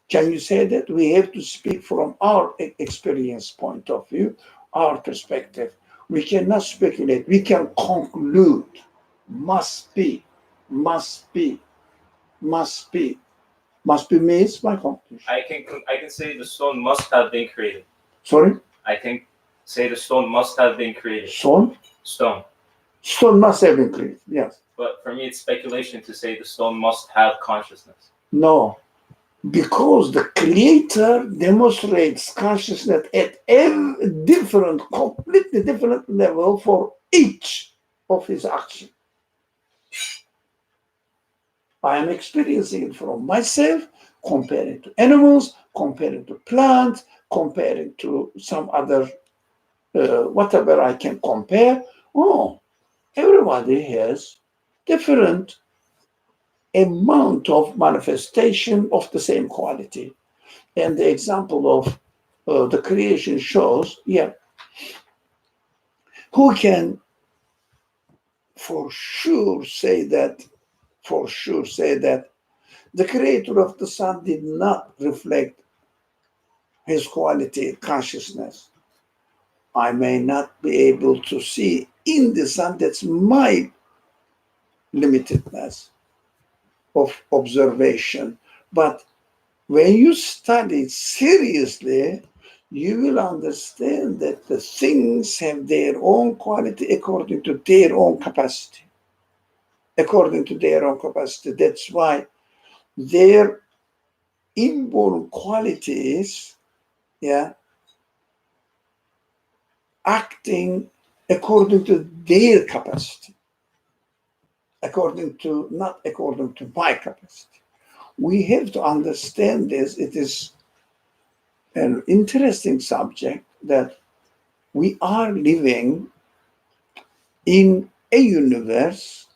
Can you say that? We have to speak from our experience point of view, our perspective. We cannot speculate. We can conclude. Must be, must be, must be. Must be means my conclusion. I can say the stone must have been created. Sorry? I can say the stone must have been created. Stone? Stone. Stone must have been created, yes. But for me, it's speculation to say the stone must have consciousness. No, because the creator demonstrates consciousness at a different, completely different level for each of his actions. I am experiencing it from myself, comparing to animals, comparing to plants, comparing to some other, whatever I can compare. Oh, everybody has different amount of manifestation of the same quality. And the example of the creation shows, who can for sure say that the creator of the sun did not reflect his quality, consciousness. I may not be able to see in the sun, that's my limitedness of observation. But when you study seriously, you will understand that the things have their own quality according to their own capacity. According to their own capacity. That's why their inborn qualities, acting according to their capacity. Not according to my capacity. We have to understand this. It is an interesting subject that we are living in a universe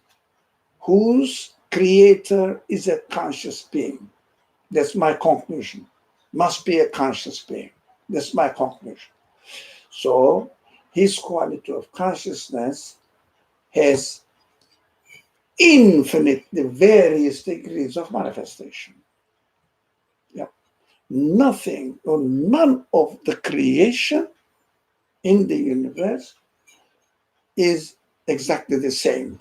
whose creator is a conscious being. That's my conclusion. Must be a conscious being. That's my conclusion. So his quality of consciousness has infinitely various degrees of manifestation. Nothing or none of the creation in the universe is exactly the same.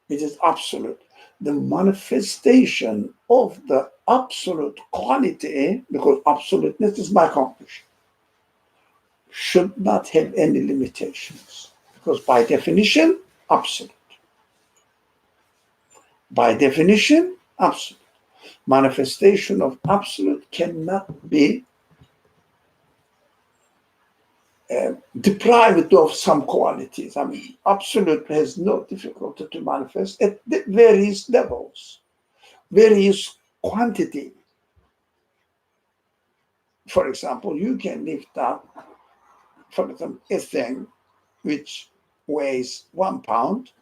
It is absolute. The manifestation of the absolute quality, because absoluteness is my conclusion, should not have any limitations. Because by definition, absolute. By definition, absolute. Manifestation of absolute cannot be deprived of some qualities. I mean, absolute has no difficulty to manifest at various levels, various quantity. For example, you can lift up, for example, a thing which weighs 1 pound.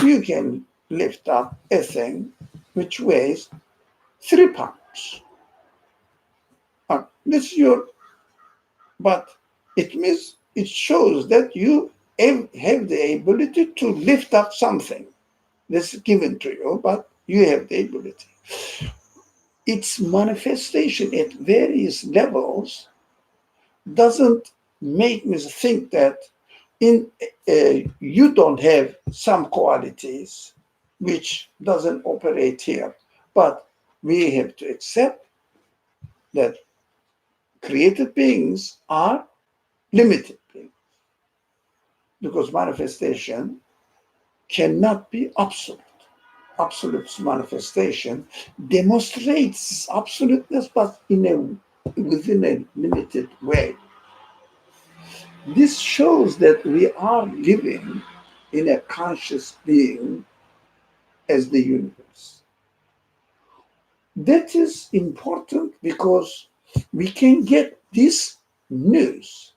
You can lift up a thing which weighs 3 pounds. This is your, but it means it shows that you have the ability to lift up something that's given to you, but you have the ability. Its manifestation at various levels doesn't make me think that you don't have some qualities which doesn't operate here. But we have to accept that created beings are limited beings, because manifestation cannot be absolute. Absolute manifestation demonstrates absoluteness, but within a limited way. This shows that we are living in a conscious being as the universe. That is important because we can get this news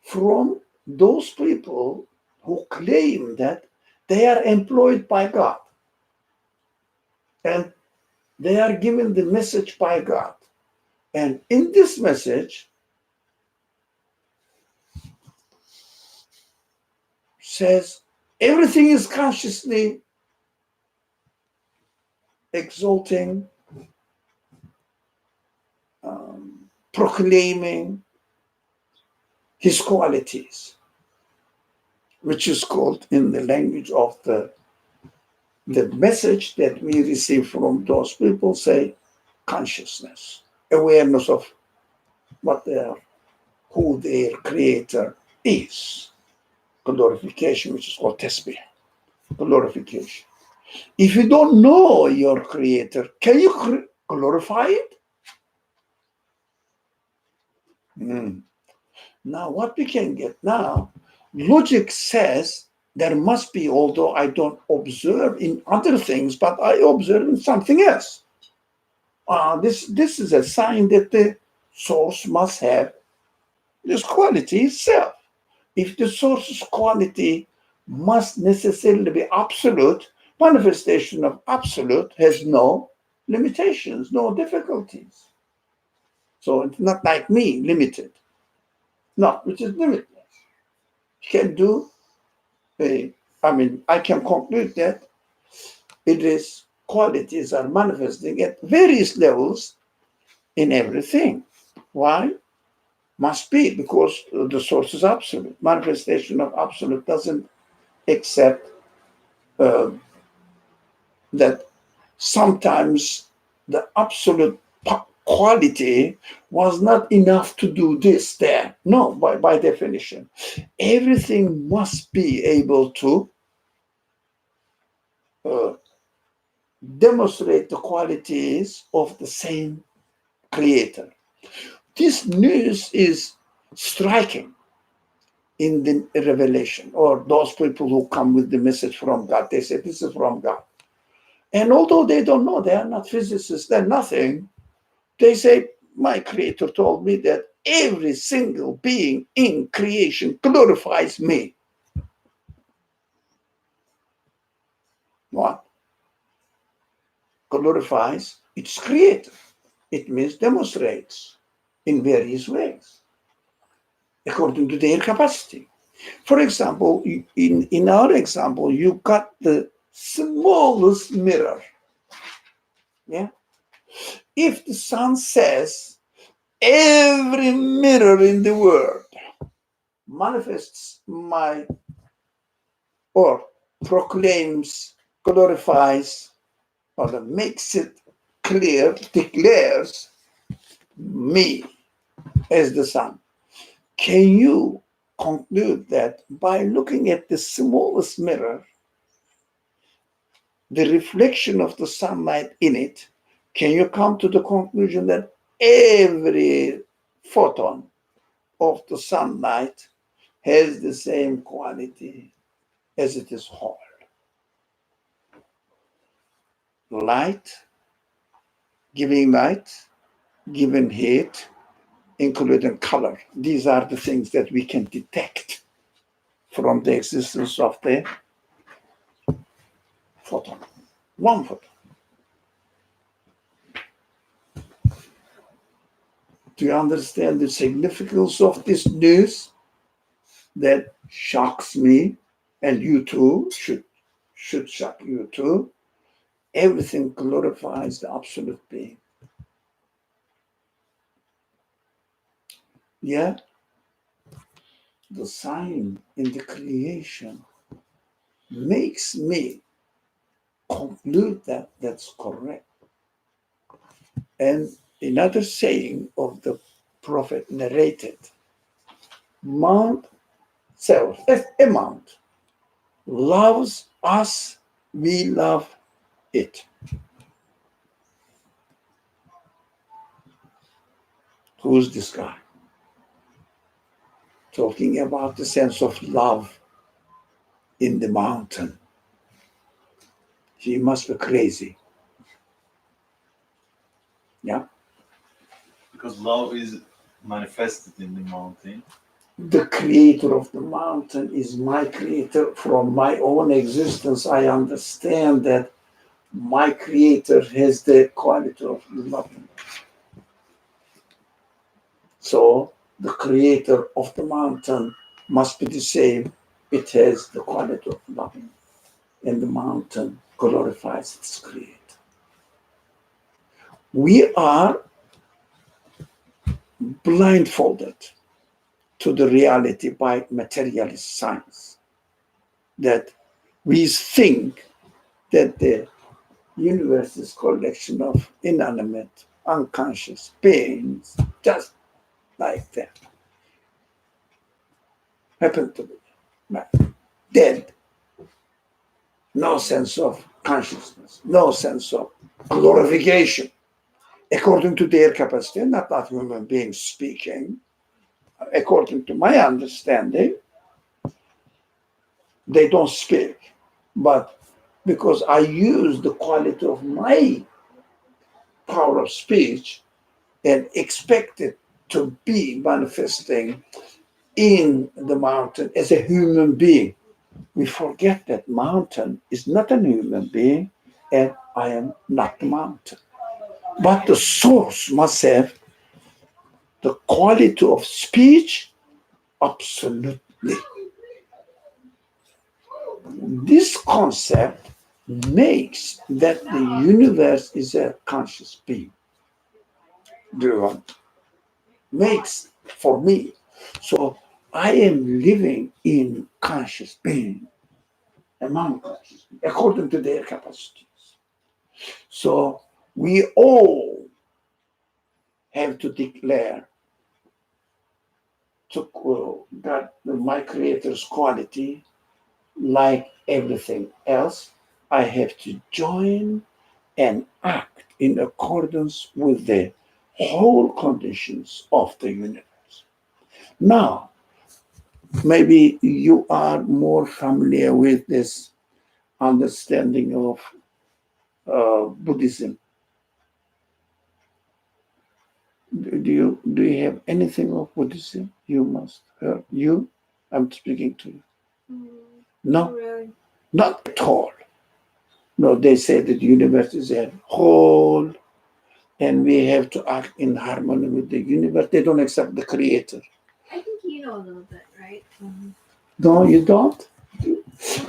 from those people who claim that they are employed by God and they are given the message by God. And in this message says everything is consciously exalting, proclaiming his qualities, which is called in the language of the message that we receive from those people, say consciousness, awareness of what they are, who their creator is, glorification, which is called tasbih, glorification. If you don't know your creator, can you glorify it? Now, what we can get now, logic says there must be, although I don't observe in other things, but I observe in something else. This is a sign that the source must have this quality itself. If the source's quality must necessarily be absolute, manifestation of absolute has no limitations, no difficulties. So it's not like me, limited. No, which is limitless. You can do, I can conclude that it is qualities are manifesting at various levels in everything. Why? Must be because the source is absolute. Manifestation of absolute doesn't accept that sometimes the absolute quality was not enough to do this there. No, by definition. Everything must be able to demonstrate the qualities of the same creator. This news is striking in the revelation, or those people who come with the message from God. They say this is from God. And although they don't know, they are not physicists, they're nothing, they say, my creator told me that every single being in creation glorifies me. What? Glorifies its creator. It means demonstrates in various ways, according to their capacity. For example, in our example, you got the smallest mirror. Yeah. If the sun says every mirror in the world manifests or proclaims, glorifies, or makes it clear, declares me as the sun, can you conclude that by looking at the smallest mirror, the reflection of the sunlight in it, can you come to the conclusion that every photon of the sunlight has the same quality as it is whole? Light, giving heat, including color. These are the things that we can detect from the existence of the photon. One photon. Do you understand the significance of this news that shocks me, and you too should shock you too? Everything glorifies the absolute being. Yeah, the sign in the creation makes me conclude that that's correct. And another saying of the prophet narrated, Mount Self, a mount, loves us, we love it. Who's this guy? Talking about the sense of love in the mountain. He must be crazy. Yeah? Because love is manifested in the mountain. the creator of the mountain is my creator. From my own existence, I understand that my creator has the quality of nothing. So the creator of the mountain must be the same. It has the quality of nothing. And the mountain glorifies its creator. We are blindfolded to the reality by materialist science, that we think that the universe is a collection of inanimate, unconscious beings, just like that. Happened to be dead. No sense of consciousness, no sense of glorification. According to their capacity, not human beings speaking, according to my understanding, they don't speak. But because I use the quality of my power of speech and expect it to be manifesting in the mountain as a human being, we forget that mountain is not a human being and I am not the mountain. But the source must have the quality of speech, absolutely. This concept makes that the universe is a conscious being. Do you want? Makes for me. So I am living in conscious being, among conscious beings, according to their capacities. So we all have to declare to that my creator's quality, like everything else, I have to join and act in accordance with the whole conditions of the universe. Now, maybe you are more familiar with this understanding of Buddhism. Do you have anything of Buddhism? You must hear. I'm speaking to you. No, Really? not at all. No, they say that the universe is a whole and we have to act in harmony with the universe. They don't accept the creator. I think you know a little bit, right? No, you don't.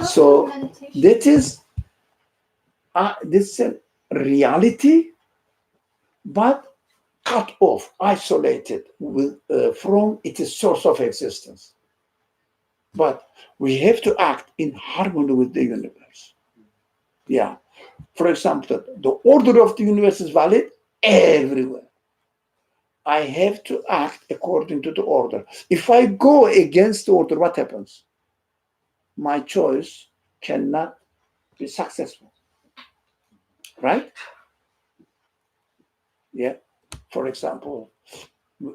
So that is this is a reality, but cut off, isolated from its source of existence. But we have to act in harmony with the universe. Yeah. For example, the order of the universe is valid everywhere. I have to act according to the order. If I go against the order, what happens? My choice cannot be successful. Right? Yeah. For example,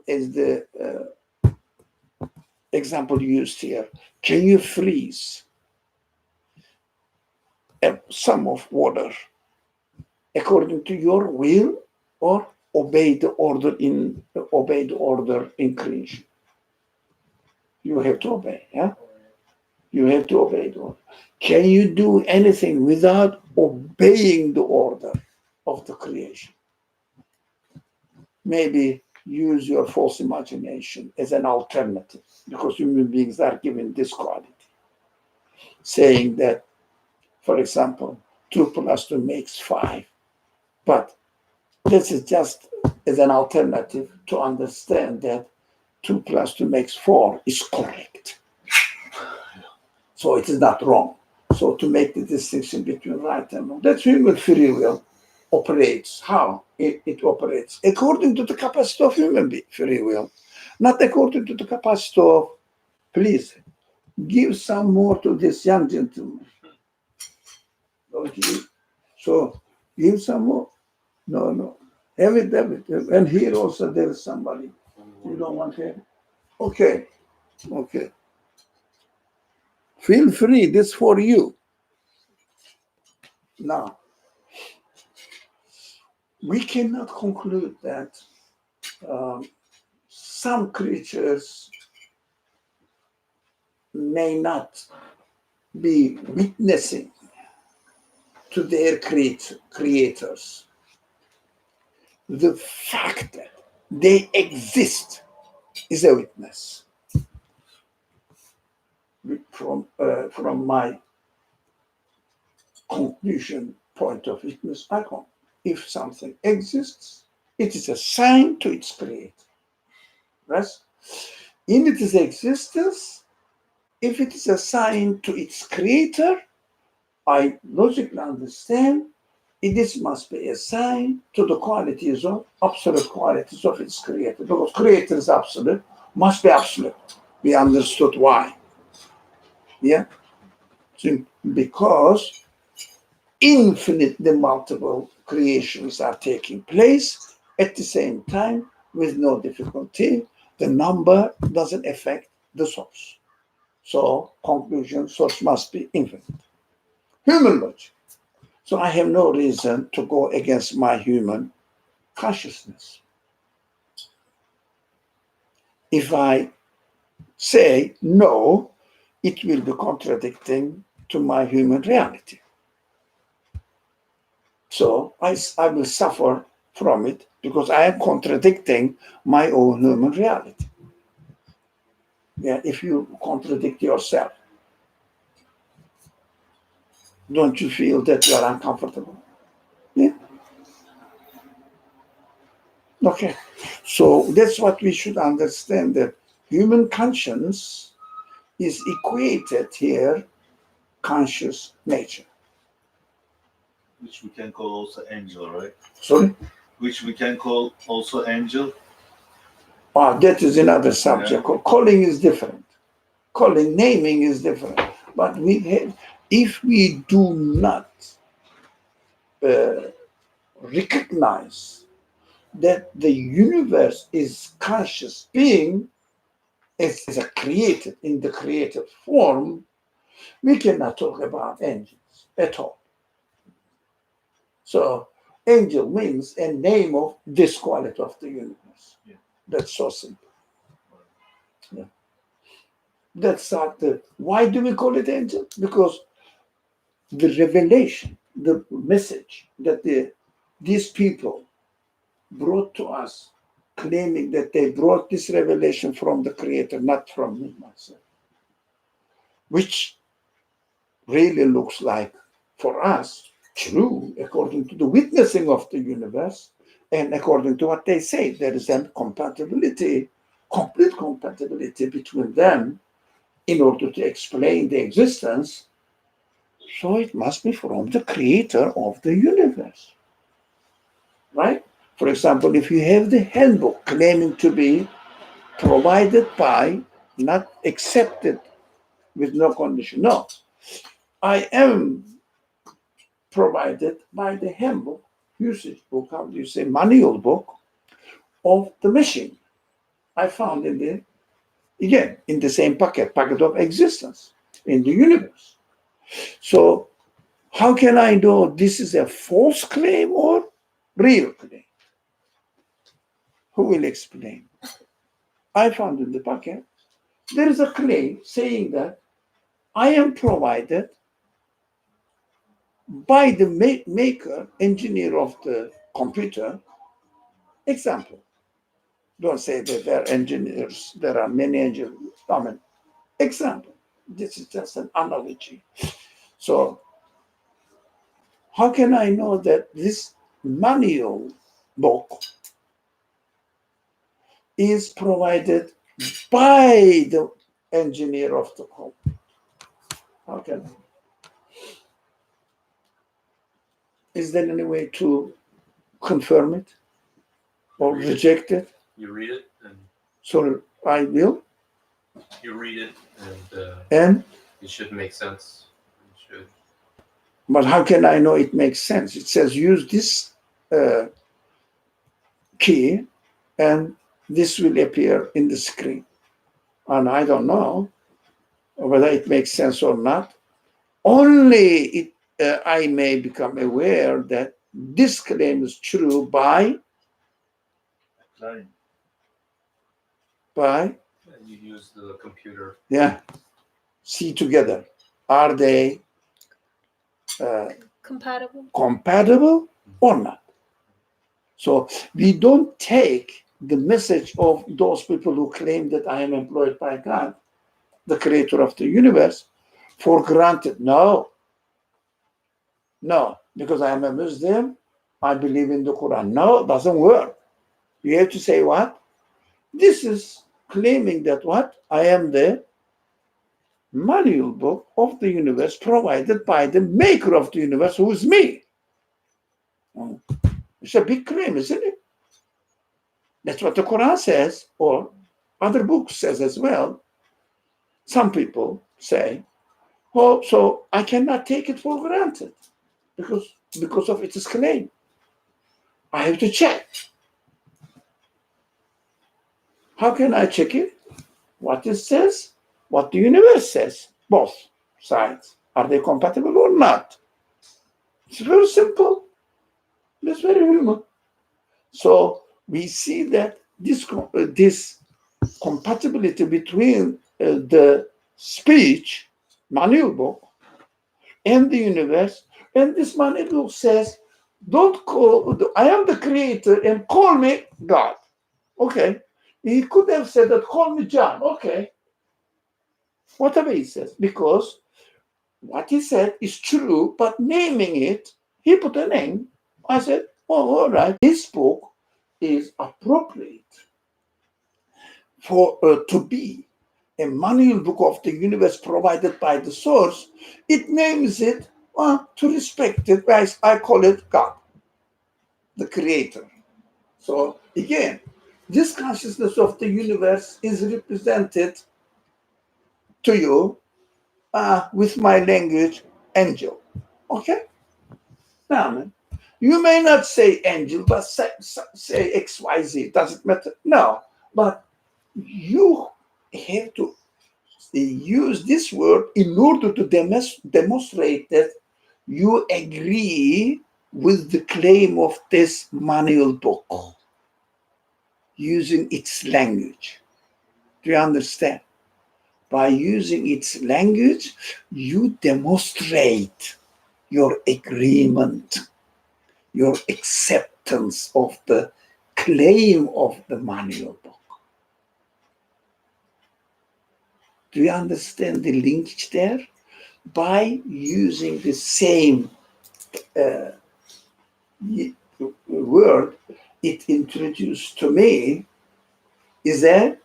is the example used here. Can you freeze a sum of water according to your will, or obey the order in creation? You have to obey. Yeah. You have to obey the order. Can you do anything without obeying the order of the creation? Maybe use your false imagination as an alternative, because human beings are given this quality, saying that, for example, 2 + 2 makes 5. But this is just as an alternative to understand that 2 + 2 makes 4 is correct. So it is not wrong. So to make the distinction between right and wrong, that's human free will operates. How it operates? According to the capacity of human free will, not according to the capacity of, please, give some more to this young gentleman. Okay. So give some more. No. Have it. And here also there is somebody. You don't want him? Okay. Feel free, this for you. Now, we cannot conclude that some creatures may not be witnessing to their creators. The fact that they exist is a witness. From my conclusion point of witness, if something exists, it is a sign to its creator. Right? In its existence, if it is a sign to its creator, I logically understand this must be a sign to the qualities of absolute qualities of its creator. Because creator is absolute, must be absolute. We understood why. Yeah? So because infinitely multiple creations are taking place at the same time with no difficulty, the number doesn't affect the source. So, conclusion, source must be infinite. Human logic. So I have no reason to go against my human consciousness. If I say no, it will be contradicting to my human reality. So I will suffer from it because I am contradicting my own human reality. Yeah, if you contradict yourself, don't you feel that you are uncomfortable? Yeah. Okay. So that's what we should understand, that human conscience is equated here conscious nature. Which we can call also angel, right? Sorry? Which we can call also angel. That is another subject. Yeah. Calling is different. Calling, naming is different. But if we do not recognize that the universe is conscious being, is a created in the creative form, we cannot talk about angels at all. So angel means a name of this quality of the universe. Yeah. That's so simple. Yeah. That's not why do we call it angel? Because the revelation, the message that these people brought to us, claiming that they brought this revelation from the Creator, not from me myself, which really looks like, for us, true according to the witnessing of the universe and according to what they say. There is a compatibility, complete compatibility between them in order to explain the existence. So it must be from the Creator of the universe. Right? For example, if you have the handbook claiming to be provided by, not accepted with no condition. No. I am provided by the handbook, usage book, how do you say, manual book of the machine. I found in the same packet of existence in the universe. So how can I know this is a false claim or real claim? Who will explain? I found in the packet, there is a claim saying that I am provided by the maker, engineer of the computer. Example. Don't say that there are engineers, there are many engineers. I mean, example. This is just an analogy. So, how can I know that this manual book is provided by the engineer of the computer? How can I? Is there any way to confirm it or reject it? You read it, and So I will. you read it, And it should make sense. It should. But how can I know it makes sense? It says use this key and this will appear in the screen. And I don't know whether it makes sense or not. Only I may become aware that this claim is true by Client. You use the computer. yeah. see together, are they Compatible. compatible or not? So we don't take the message of those people who claim that I am employed by God, the creator of the universe, for granted. No, because I am a Muslim, I believe in the Quran. No, it doesn't work. You have to say what? This is claiming that what? I am the manual book of the universe provided by the maker of the universe, who is me. It's a big claim, isn't it? That's what the Quran says, or other books says as well. Some people say, oh, so I cannot take it for granted because of its claim. I have to check. How can I check it? What it says, what the universe says, both sides. Are they compatible or not? It's very simple. It's very human. So we see that this compatibility between the speech, manual book, and the universe, and this manual book says, don't call, I am the creator and call me God. Okay. He could have said that, call me John. Okay. Whatever he says, because what he said is true, but naming it, he put a name. I said, oh, all right. This book is appropriate for to be a manual book of the universe provided by the source. It names it to respect it. I call it God, the creator. So again, this consciousness of the universe is represented to you with my language, angel. Okay? Now, you may not say angel, but say XYZ. Does it matter? No. But you have to use this word in order to demonstrate that you agree with the claim of this manual book using its language. Do you understand? By using its language, you demonstrate your agreement, your acceptance of the claim of the manual book. Do you understand the linkage there? By using the same word, it introduced to me is a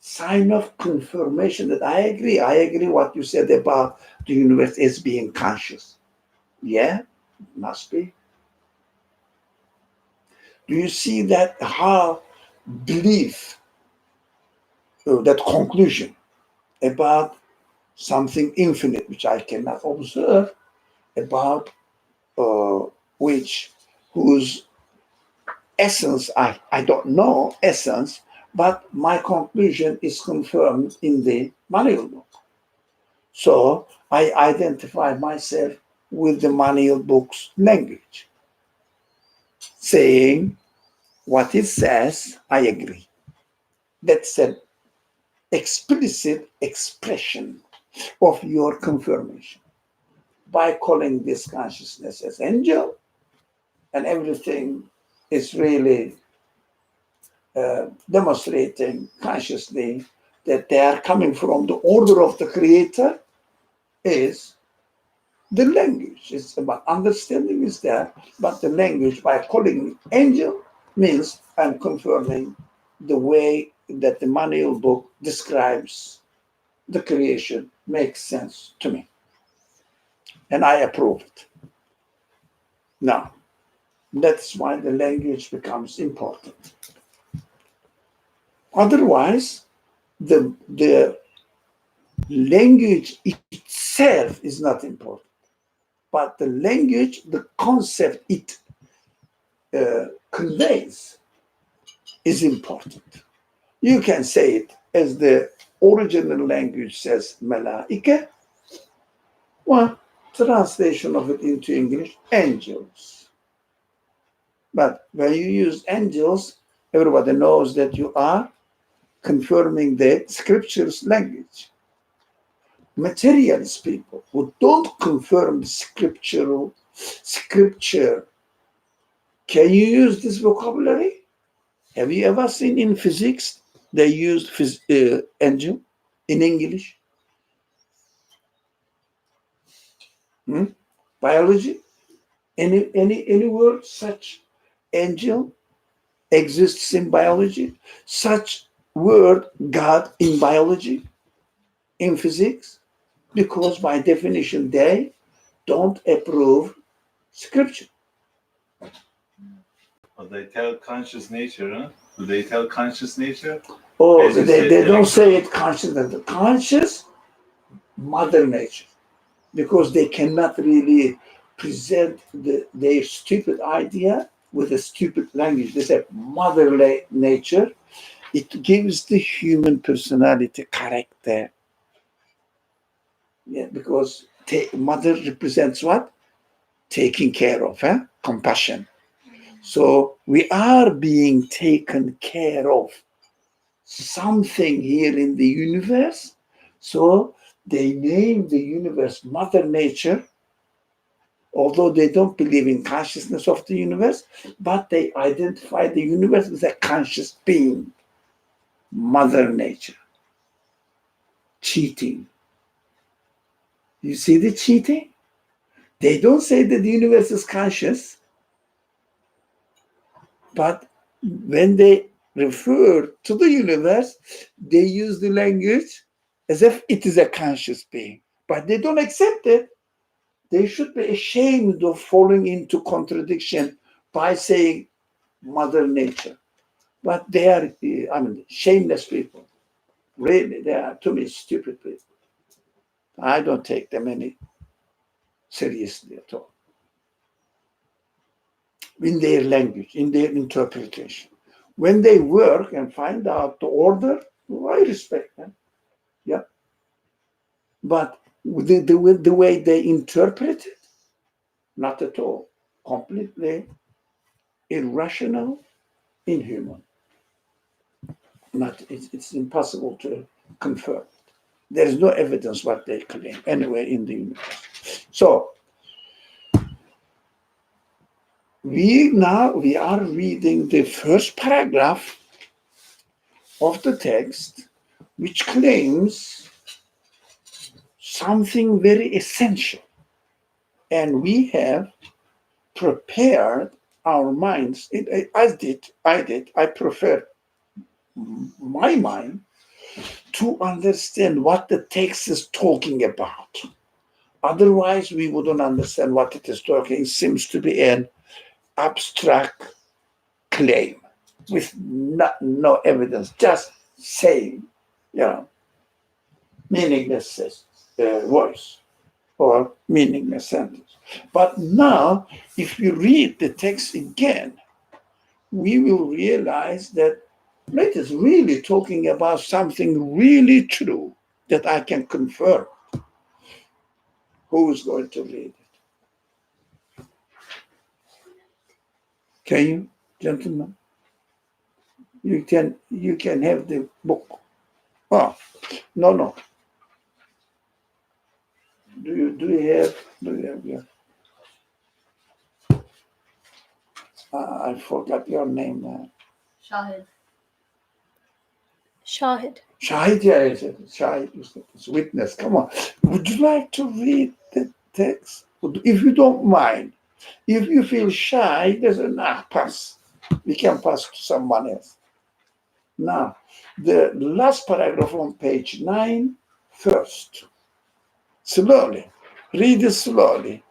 sign of confirmation that I agree. I agree what you said about the universe as being conscious. Yeah, must be. Do you see that how belief, that conclusion about something infinite, which I cannot observe, about whose essence I don't know essence, but my conclusion is confirmed in the manual book. So I identify myself with the manual book's language, saying what it says, I agree. That's an explicit expression of your confirmation. By calling this consciousness as angel, and everything is really demonstrating consciously that they are coming from the order of the creator, is the language. It's about understanding is there, but the language, by calling angel, means I'm confirming the way that the manual book describes the creation makes sense to me. And I approve it. Now, that's why the language becomes important. Otherwise, the language itself is not important. But the language, the concept it conveys is important. You can say it as the original language says malaika. Well, translation of it into English, angels. But when you use angels, everybody knows that you are confirming the scripture's language. materialist people who don't confirm scripture. Can you use this vocabulary? Have you ever seen in physics they used angel in English? Biology? Any word such angel exists in biology? Such word God in biology, in physics? Because by definition they don't approve scripture. But they tell conscious nature, huh? Do they tell conscious nature? Oh, As you they said, don't say it conscious, conscious mother nature, because they cannot really present their stupid idea with a stupid language. They say mother nature. It gives the human personality character. Yeah, because mother represents what? Taking care of, compassion. So we are being taken care of. Something here in the universe. So they name the universe Mother Nature, although they don't believe in consciousness of the universe, but they identify the universe with a conscious being, Mother Nature. Cheating. You see the cheating? They don't say that the universe is conscious, but when they refer to the universe, they use the language as if it is a conscious being. But they don't accept it. They should be ashamed of falling into contradiction by saying Mother Nature. But they are, shameless people. Really, they are, to me, stupid people. I don't take them any seriously at all. In their language, in their interpretation. When they work and find out the order, I respect them. Yeah. But the way they interpret it, not at all. Completely irrational, inhuman. It's impossible to confirm. There is no evidence what they claim anywhere in the universe. So we are reading the first paragraph of the text, which claims something very essential. And we have prepared our minds. I prefer my mind to understand what the text is talking about. Otherwise, we wouldn't understand what it is talking. It seems to be an abstract claim with no evidence, just saying, meaningless words or meaningless sentence. But now, if you read the text again, we will realize that it is really talking about something really true that I can confirm. Who is going to read it? Can you, gentlemen? You can have the book. Oh, no. Do you have yeah? I forgot your name now. Shahid. Shahid, yes, Shahid is witness. Come on. Would you like to read the text? If you don't mind. If you feel shy, there's a pass. We can pass to someone else. Now, the last paragraph on page 9, first. Slowly. Read it slowly.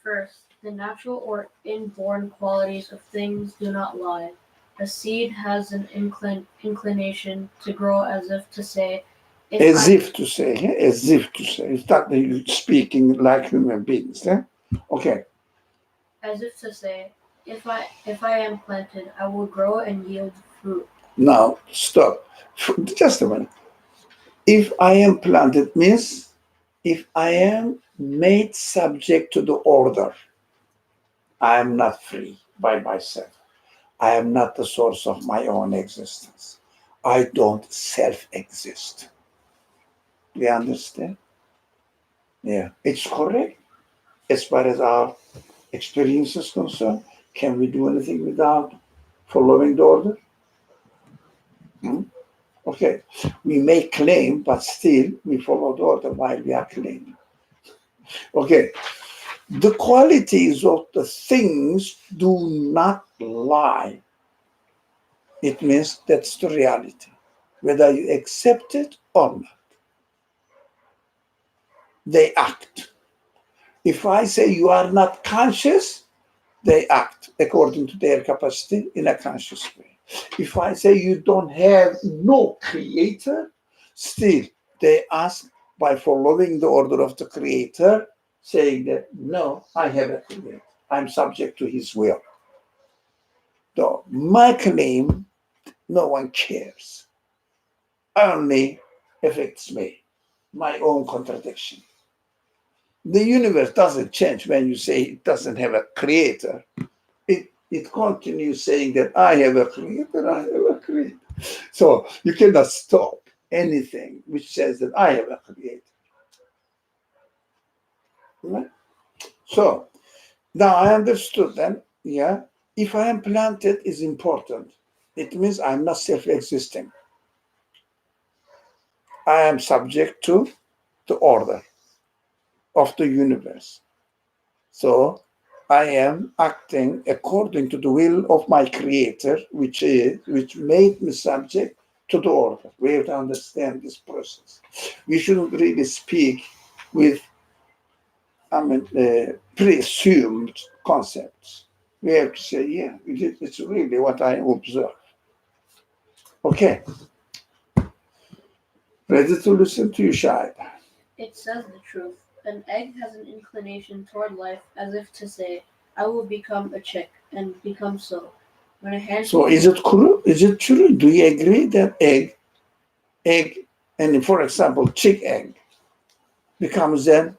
First, the natural or inborn qualities of things do not lie. A seed has an inclination to grow as if to say, As if to say. It's not that you're speaking like human beings. Okay. As if to say, if I am planted, I will grow and yield fruit. Now, stop. Just a minute. If I am planted means if I am made subject to the order, I am not free by myself. I am not the source of my own existence. I don't self-exist. You understand? Yeah, it's correct as far as our experience is concerned. Can we do anything without following the order? Hmm? Okay, we may claim, but still we follow the order while we are claiming. Okay, the qualities of the things do not lie. It means that's the reality, whether you accept it or not. They act. If I say you are not conscious, they act according to their capacity in a conscious way. If I say you don't have no creator, still they ask by following the order of the creator, saying that no, I have a creator. I'm subject to his will. So my claim, no one cares. Only affects me, my own contradiction. The universe doesn't change when you say it doesn't have a creator. It continues saying that I have a creator, I have a creator. So you cannot stop anything which says that I have a creator. Right? So now I understood then, yeah, if I am planted is important. It means I'm not self-existing. I am subject to the order of the universe. So I am acting according to the will of my creator, which made me subject to the order. We have to understand this process. We shouldn't really speak with pre-assumed concepts. We have to say, yeah, it's really what I observe. Okay. Ready to listen to you, Shahid? It says the truth. An egg has an inclination toward life as if to say, I will become a chick, and become so. When a handful So is it true? Is it true? Do you agree that egg, and for example, chick egg becomes an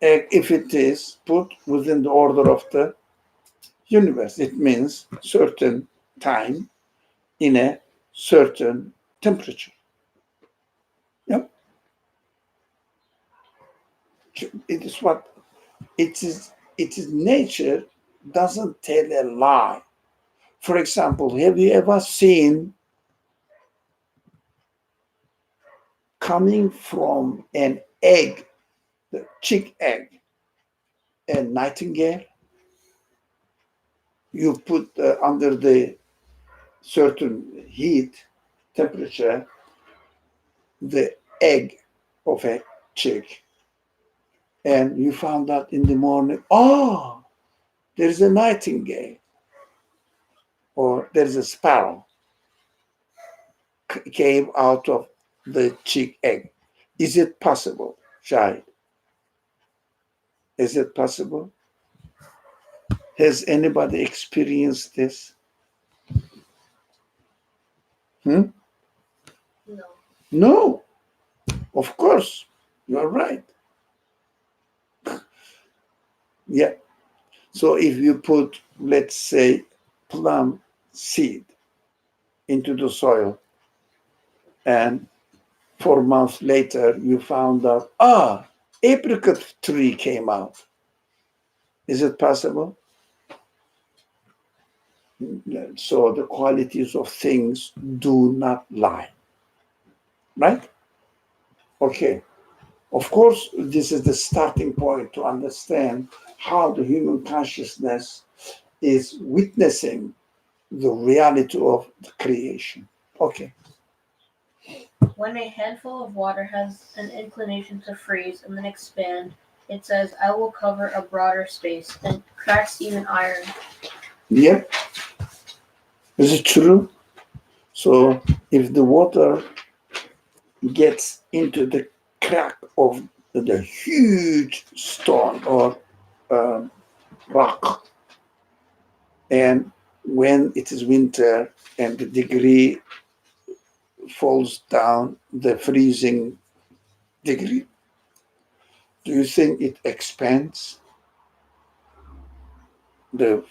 egg if it is put within the order of the universe? It means certain time in a certain temperature. Yep. It is what it is. It is nature doesn't tell a lie. For example, have you ever seen coming from an egg, the chick egg, a nightingale? You put under the certain heat temperature the egg of a chick, and you found out in the morning, oh, there's a nightingale or there's a sparrow came out of the chick egg. Is it possible, Shahid? Is it possible? Has anybody experienced this? No. No, of course, you're right. Yeah. So if you put, let's say, plum seed into the soil, and 4 months later you found out, apricot tree came out. Is it possible? So the qualities of things do not lie. Right? Okay. Of course, this is the starting point to understand how the human consciousness is witnessing the reality of the creation. Okay. When a handful of water has an inclination to freeze and then expand, it says, I will cover a broader space, and cracks even iron. Yeah. Is it true? So if the water gets into the crack of the huge stone or rock, and when it is winter and the degree falls down, the freezing degree, do you think it expands? The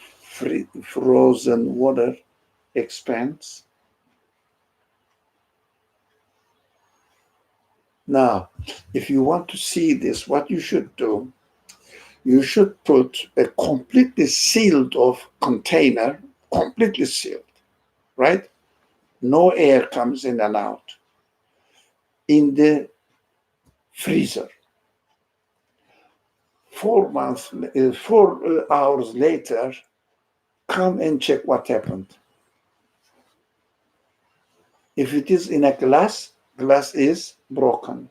frozen water expands? Now, if you want to see this, what you should do, you should put a completely sealed of container, completely sealed, right? No air comes in and out, in the freezer. 4 hours later, come and check what happened. If it is in a glass, glass is broken.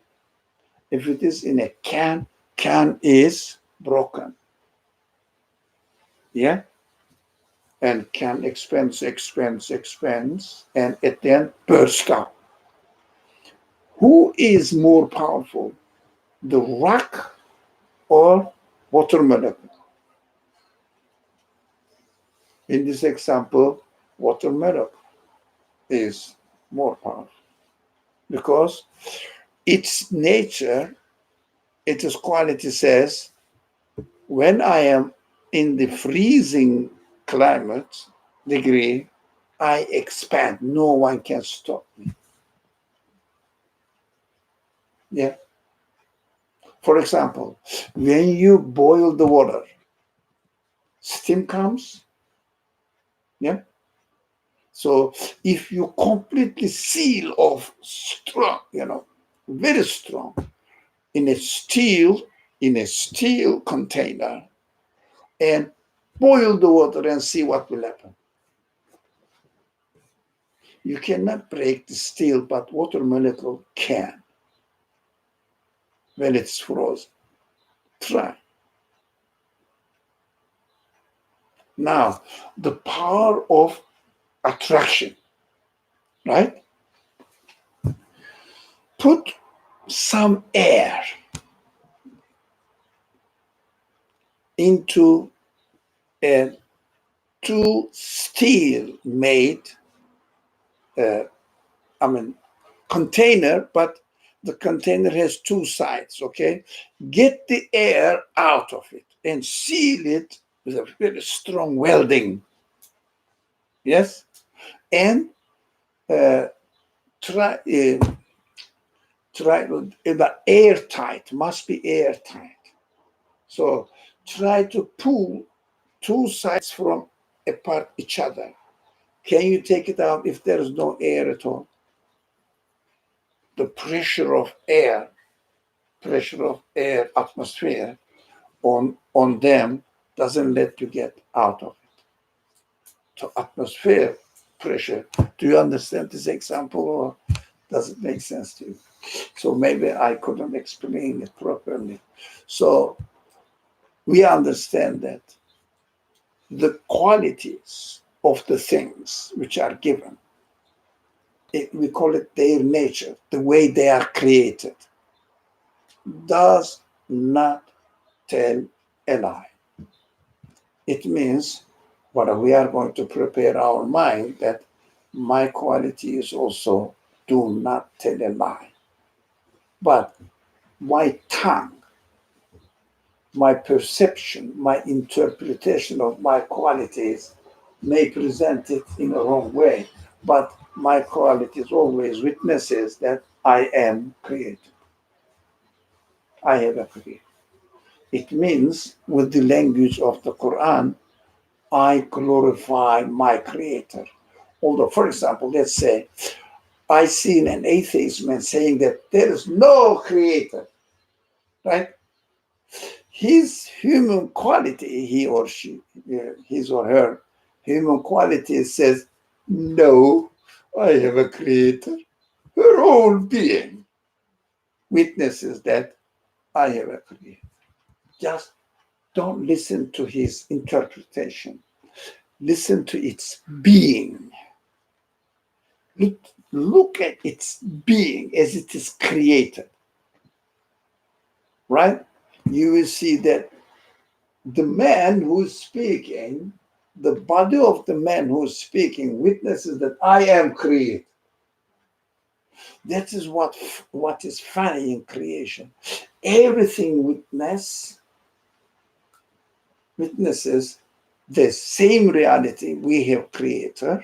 If it is in a can, can is broken. Yeah? And can expands, and it then bursts out. Who is more powerful, the rock or watermelon? In this example, watermelon is more powerful because its nature, its quality says, when I am in the freezing climate degree, I expand. No one can stop me. Yeah. For example, when you boil the water, steam comes. Yeah. So if you completely seal off strong, very strong, in a steel container, and boil the water and see what will happen. You cannot break the steel, but water molecule can when it's frozen. Try. Now, the power of attraction, right? Put some air into a steel made container, but the container has two sides, okay? Get the air out of it and seal it with a very strong welding. Yes? And try the airtight, must be airtight. So try to pull two sides from apart each other. Can you take it out if there is no air at all? The pressure of air, atmosphere on them doesn't let you get out of it. So atmosphere pressure. Do you understand this example, or does it make sense to you? So maybe I couldn't explain it properly. So we understand that the qualities of the things which are given, we call it their nature, the way they are created, does not tell a lie. It means what we are going to prepare our mind that my quality is also do not tell a lie. But my tongue, my perception, my interpretation of my qualities may present it in a wrong way, but my qualities always witnesses that I am created. I have a creator. It means, with the language of the Quran, I glorify my creator. Although, for example, let's say, I seen an atheist man saying that there is no creator, right? His human quality, he or she, his or her human quality says, no, I have a creator. Her whole being witnesses that I have a creator. Just don't listen to his interpretation. Listen to its being. Look at its being as it is created. Right? You will see that the man who is speaking, the body of the man who is speaking witnesses that I am created. That is what is funny in creation. Everything witnesses the same reality. We have creator,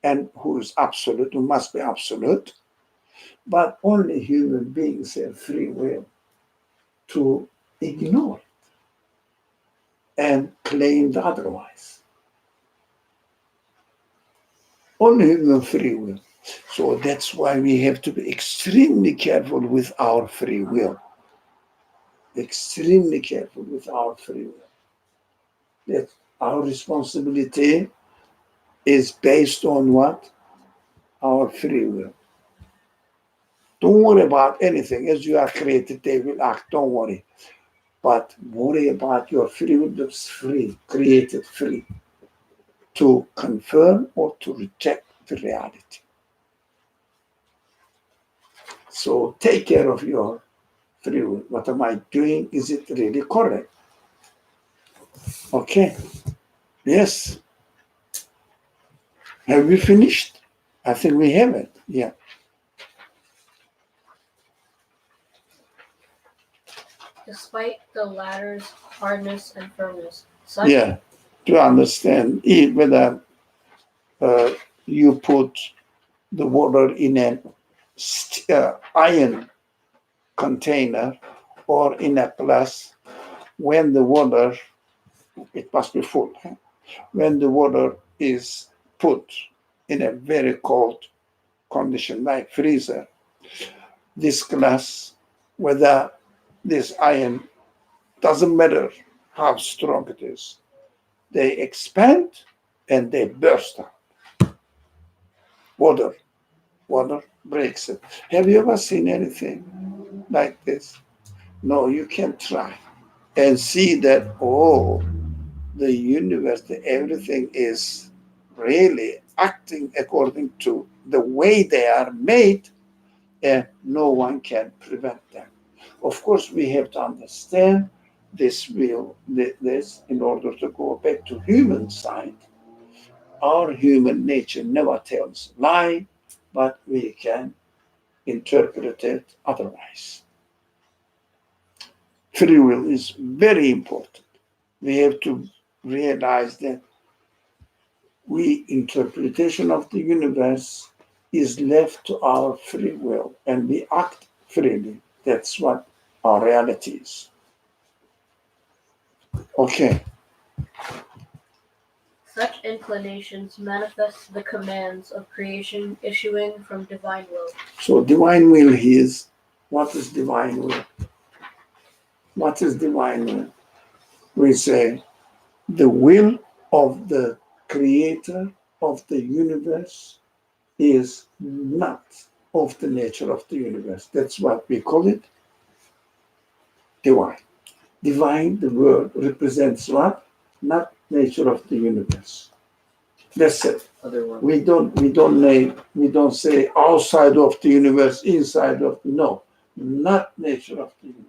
and who is absolute, who must be absolute. But only human beings have free will to ignore it and claim otherwise. Only human free will. So that's why we have to be extremely careful with our free will. Extremely careful with our free will. That our responsibility is based on what? Our free will. Don't worry about anything. As you are created, they will act. Don't worry. But worry about your free will that's free, created free, to confirm or to reject the reality. So take care of your free will. What am I doing? Is it really correct? Okay. Yes. Have we finished? I think we have it. Yeah. Despite the latter's hardness and firmness, such Yeah. To understand whether you put the water in an iron container or in a glass, when the water, it must be full. When the water is put in a very cold condition, like freezer, this glass, whether this iron, doesn't matter how strong it is, they expand and they burst out. Water breaks it. Have you ever seen anything like this? No, you can try and see that, oh, the universe, everything is really acting according to the way they are made, and no one can prevent them. Of course, we have to understand this in order to go back to human side. Our human nature never tells lie, but we can interpret it otherwise. Free will is very important. We have to realize that interpretation of the universe is left to our free will, and we act freely. That's what our reality is. Okay. such inclinations manifest the commands of creation issuing from divine will. So divine will is, what is divine will? What is divine will? We say the will of the creator of the universe is not of the nature of the universe. That's what we call it divine. Divine, the word represents what? Not nature of the universe. That's it. Other one. We don't say outside of the universe, inside of, no, not nature of the universe.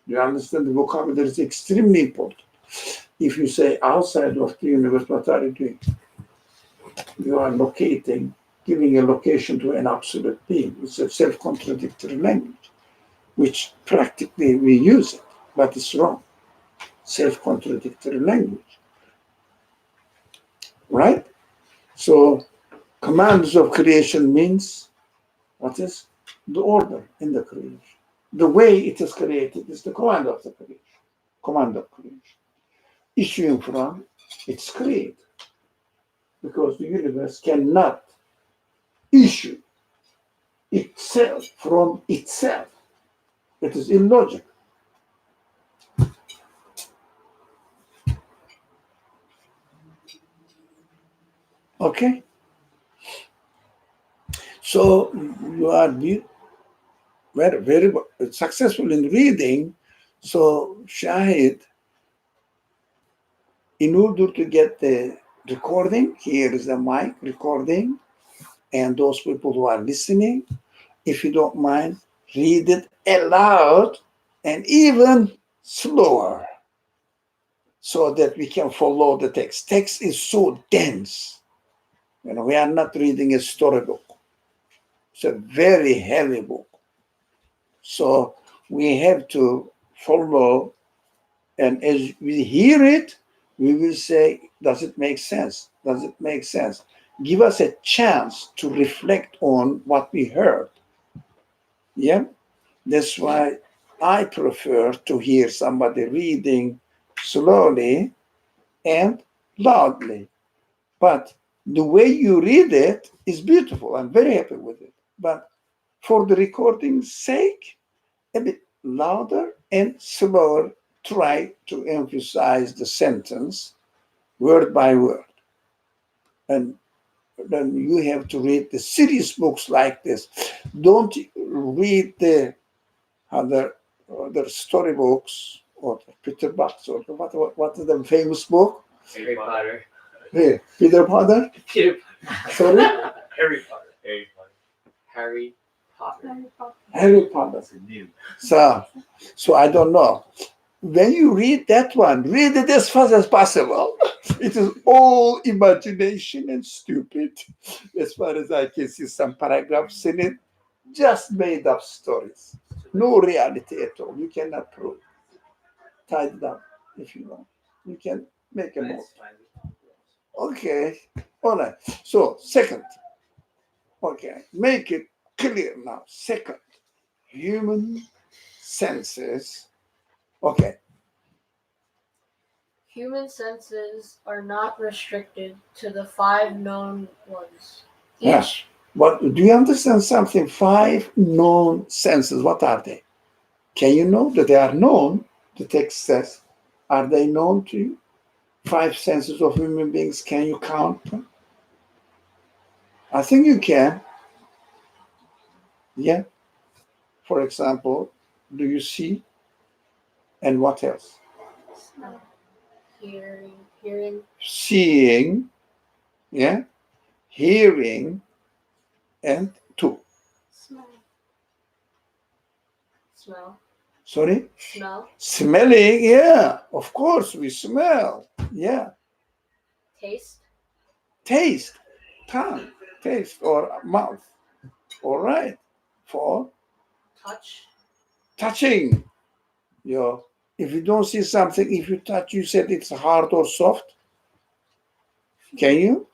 You understand the vocabulary is extremely important. If you say outside of the universe, what are you doing? You are locating, giving a location to an absolute being. It's a self-contradictory language, which practically we use it, but it's wrong. Self-contradictory language. Right? So commands of creation means what is? The order in the creation. The way it is created is the command of the creation. Command of creation. Issuing from its creator. Because the universe cannot issue itself from itself. It is illogical. Okay? So you are very, very successful in reading. So Shahid, in order to get the recording, here is the mic recording, and those people who are listening, if you don't mind, read it aloud and even slower so that we can follow the text. Text is so dense. We are not reading a storybook. It's a very heavy book. So we have to follow, and as we hear it, we will say, does it make sense? Does it make sense? give us a chance to reflect on what we heard. Yeah, that's why I prefer to hear somebody reading slowly and loudly. But the way you read it is beautiful. I'm very happy with it. But for the recording's sake, a bit louder and slower. Try to emphasize the sentence word by word. And then you have to read the serious books like this. Don't read the other storybooks or the Peter Bucks or what is the famous book? Harry Potter. Hey, Peter Potter? Peter Sorry? Harry Potter. Harry Potter. Harry Potter. Very popular. Harry Potter. That's a new. So I don't know. When you read that one, read it as fast as possible. It is all imagination and stupid, as far as I can see some paragraphs in it. Just made up stories. No reality at all. You cannot prove. Tie it up if you want. You can make a note. Okay. All right. So, second. Okay. Make it clear now. Second. Human senses. Okay. Human senses are not restricted to the 5 known ones. Yeah. Each But do you understand something? 5 known senses. What are they? Can you know that they are known? The text says. Are they known to you? 5 senses of human beings. Can you count them? I think you can. Yeah. For example, do you see? And what else? Smell. hearing, Seeing, yeah, hearing, and 2. Smell. smell, Sorry? smell, Smelling, yeah, of course we smell. Yeah. taste, Taste, tongue, taste, or mouth. All right. 4. touch, Touching. If you don't see something, if you touch, you said it's hard or soft. Can you?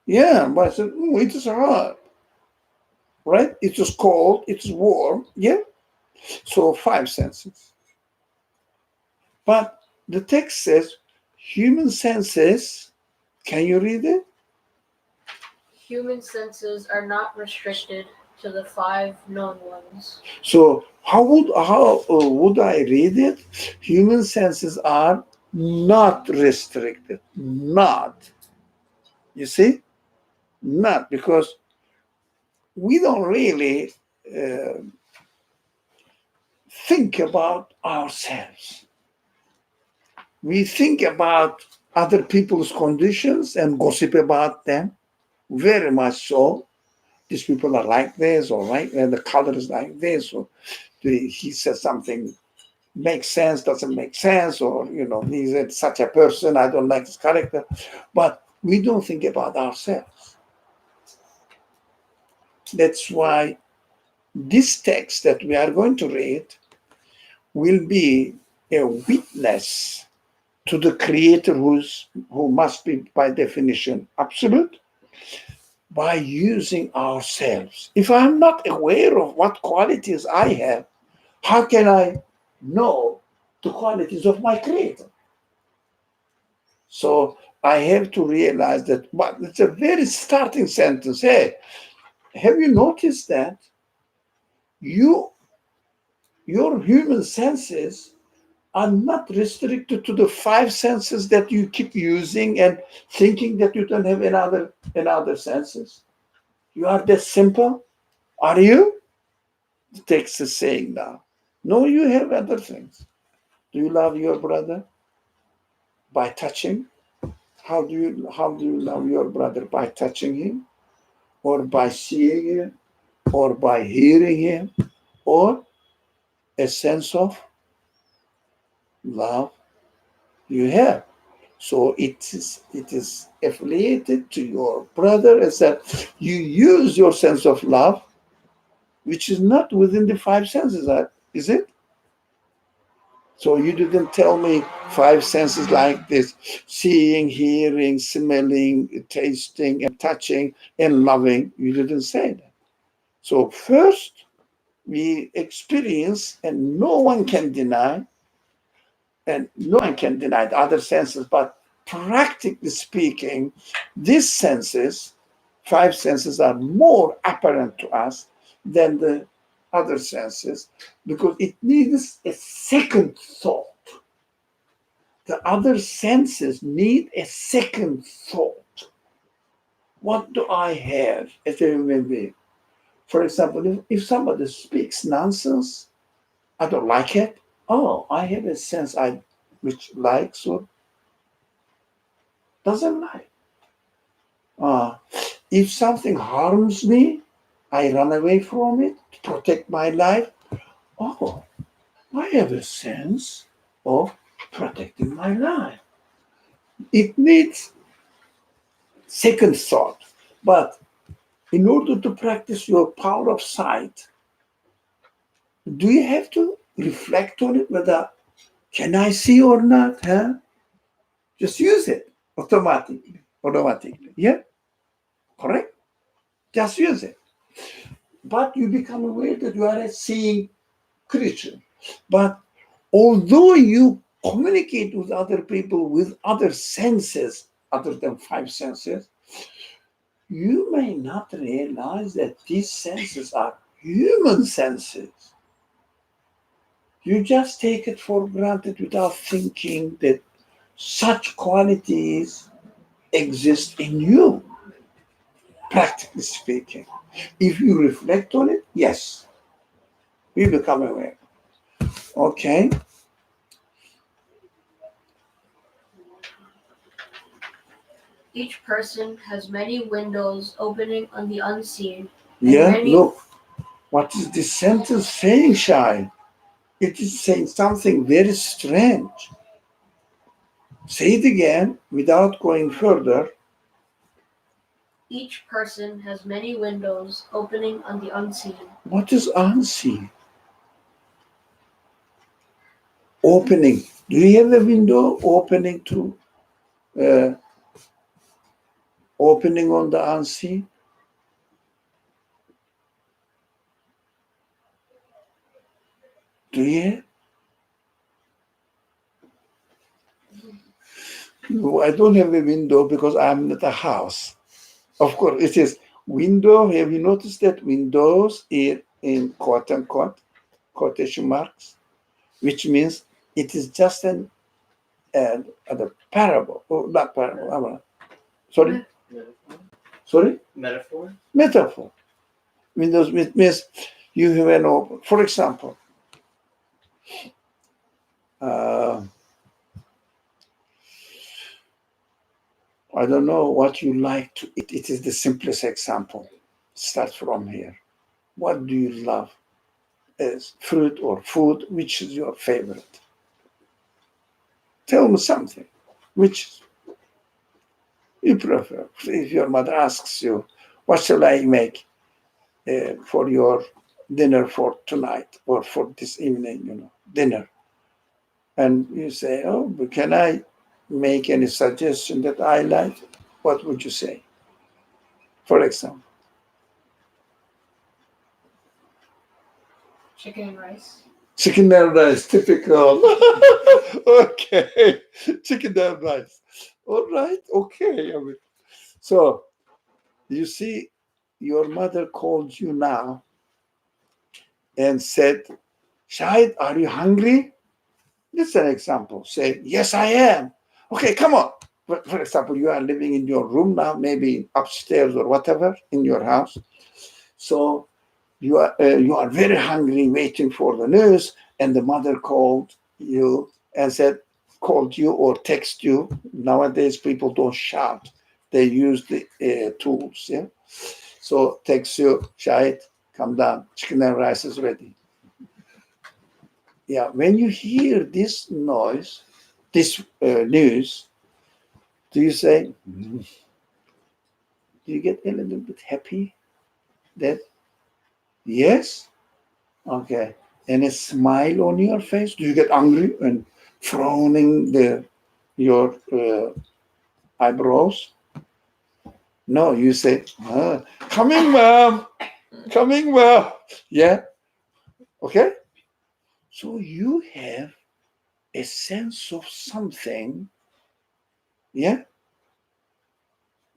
Yeah, but I said, it is hard. Right? It is cold, it's warm. Yeah. So 5 senses. But the text says human senses. Can you read it? human senses are not restricted to the 5 known ones. So how would I read it? Human senses are not restricted. Not. You see? Not, because we don't really think about ourselves. We think about other people's conditions and gossip about them. Very much so. These people are like this, or like the color is like this, or he says something makes sense, doesn't make sense, or he's such a person, I don't like his character. But we don't think about ourselves. That's why this text that we are going to read will be a witness to the Creator who must be by definition absolute, by using ourselves. If I'm not aware of what qualities I have, how can I know the qualities of my Creator? So I have to realize that, but it's a very starting sentence. Hey, have you noticed that your human senses are not restricted to the 5 senses that you keep using and thinking that you don't have another senses? You are that simple? Are you? The text is saying now. No, you have other things. Do you love your brother? By touching? How do you love your brother? By touching him? Or by seeing him? Or by hearing him? Or a sense of love you have. So it is affiliated to your brother, as that you use your sense of love, which is not within the 5 senses, is it? So you didn't tell me five senses like this: seeing, hearing, smelling, tasting, and touching, and loving. You didn't say that. So first, we experience, and no one can deny, the other senses, but practically speaking, these senses, five senses, are more apparent to us than the other senses because it needs a second thought. The other senses need a second thought. What do I have as a human being? For example, if somebody speaks nonsense, I don't like it. Oh, I have a sense which likes or doesn't like. If something harms me, I run away from it to protect my life. Oh, I have a sense of protecting my life. It needs second thought. But in order to practice your power of sight, do you have to reflect on it whether can I see or not? Huh? Just use it automatically. Yeah? Correct? Just use it. But you become aware that you are a seeing creature. But although you communicate with other people with other senses, other than five senses, you may not realize that these senses are human senses. You just take it for granted without thinking that such qualities exist in you, practically speaking. If you reflect on it, yes, we become aware. Okay? Each person has many windows opening on the unseen. Yeah, many- look, what is this sentence saying, Shai? It is saying something very strange. Say it again without going further. Each person has many windows opening on the unseen. What is unseen? Opening. Do you have a window opening to opening on the unseen? Do you? No, I don't have a window because I'm not a house. Of course, it is window. Have you noticed that windows in quote unquote quotation marks, which means it is just a parable, or not parable. Sorry, sorry, Metaphor? metaphor. Windows means you have an open. For example, I don't know what you like to eat. It is the simplest example. Start from here. What do you love as fruit or food? Which is your favorite? Tell me something. Which you prefer? If your mother asks you, what shall I make for your dinner for tonight or for this evening, dinner? And you say, oh, but can I make any suggestion that I like? What would you say? For example, Chicken and rice. chicken and rice, typical. Okay, chicken and rice. All right, okay. So you see, your mother called you now and said, Shahid, are you hungry? This is an example. Say, yes, I am. Okay, come on. For example, you are living in your room now, maybe upstairs or whatever in your house. So you are very hungry, waiting for the news, and the mother called you and called you or text you. Nowadays, people don't shout; they use the tools. Yeah. So text you, Shahid, come down. Chicken and rice is ready. Yeah. When you hear this noise, this news, do you say? Do you get a little bit happy? That yes. Okay. and a smile on your face? Do you get angry and frowning your eyebrows? No, you say, coming, mom, coming, mom. Yeah, okay? So you have a sense of something, yeah?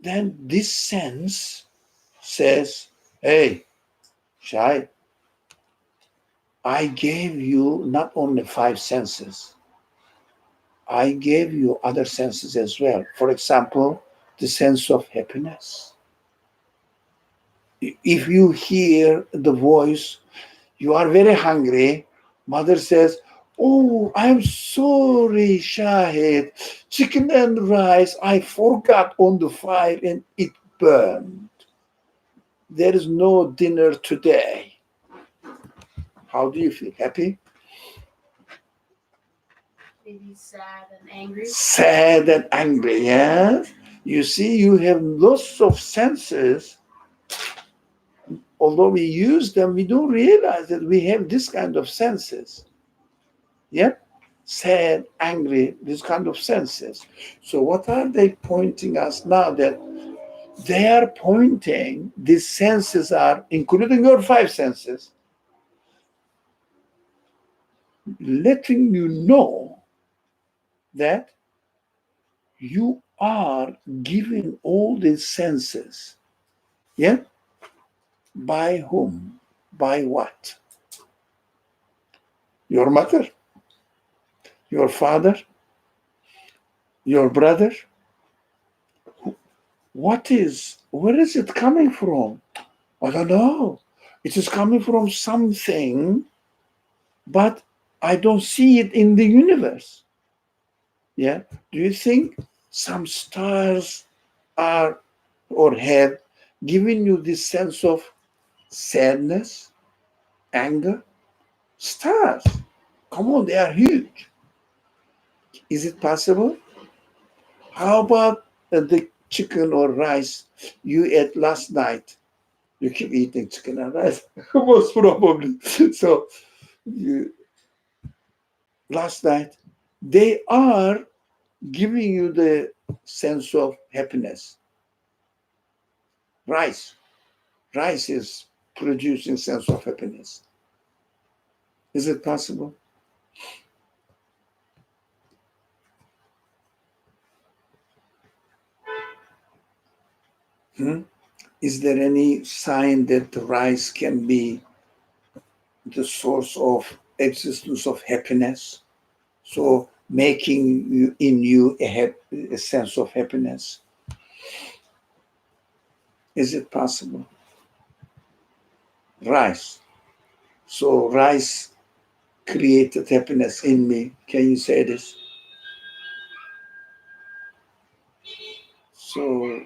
Then this sense says, hey, Shai, I gave you not only 5 senses, I gave you other senses as well. For example, the sense of happiness. If you hear the voice, you are very hungry, mother says, oh, I'm sorry, Shahid. Chicken and rice, I forgot on the fire and it burned. There is no dinner today. How do you feel? Happy? Maybe sad and angry. Sad and angry, yes? You see, you have lots of senses. Although we use them, we don't realize that we have this kind of senses. Yeah? Sad, angry, this kind of senses. So what are they pointing us now? That they are pointing, these senses are, including your 5 senses, letting you know that you are given all these senses. Yeah? By whom? By what? Your mother? Your father? Your brother? Where is it coming from? I don't know. It is coming from something, but I don't see it in the universe. Yeah? Do you think some stars are or have given you this sense of sadness, anger? Stars. Come on, they are huge. Is it possible? How about the chicken or rice you ate last night? You keep eating chicken and rice, most probably. So, last night, they are giving you the sense of happiness. Rice is producing sense of happiness. Is it possible? Is there any sign that the rice can be the source of existence of happiness? So making you a sense of happiness. Is it possible? Rice. So rice created happiness in me. Can you say this? So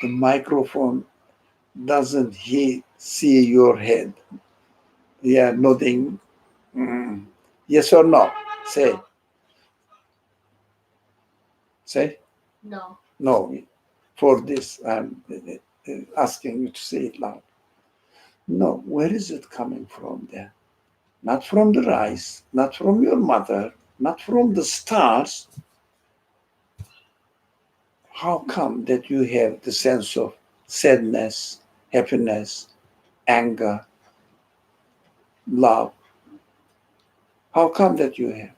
the microphone doesn't see your head. Yeah, nodding. Yes or no? Say. No. No. For this, I'm asking you to say it loud. No. Where is it coming from then? Not from the rice, not from your mother, not from the stars. How come that you have the sense of sadness, happiness, anger, love? How come that you have?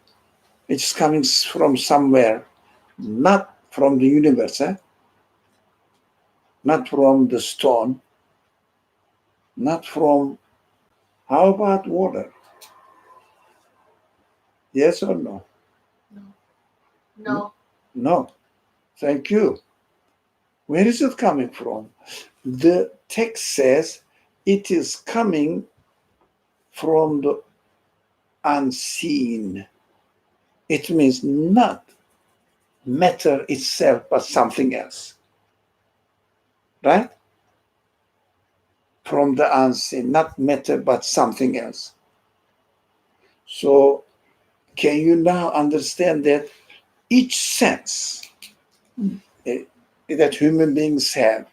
It's coming from somewhere, not from the universe, not from the stone, not from, how about water? Yes or no? No. No. Thank you. Where is it coming from? The text says it is coming from the unseen. It means not matter itself, but something else. Right? From the unseen, not matter, but something else. So, can you now understand that each sense that human beings have,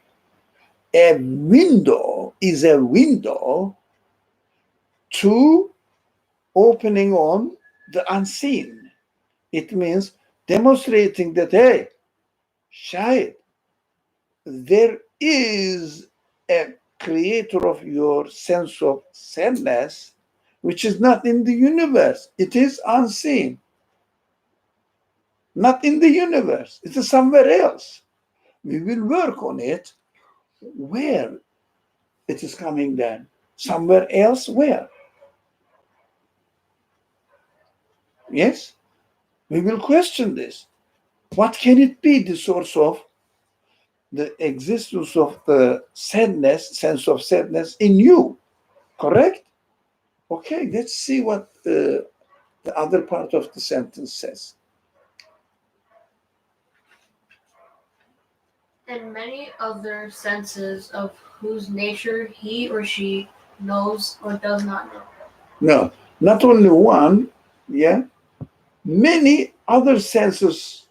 a window is a window to opening on the unseen. It means demonstrating that, hey, Shahid, there is a creator of your sense of sadness, which is not in the universe. It is unseen. Not in the universe. It is somewhere else. We will work on it. Where it is coming then? Somewhere else where? Yes? We will question this. What can it be, the source of the existence of the sadness, sense of sadness in you? Correct? Okay, let's see what the other part of the sentence says. And many other senses of whose nature he or she knows or does not know. No, not only one, yeah, many other senses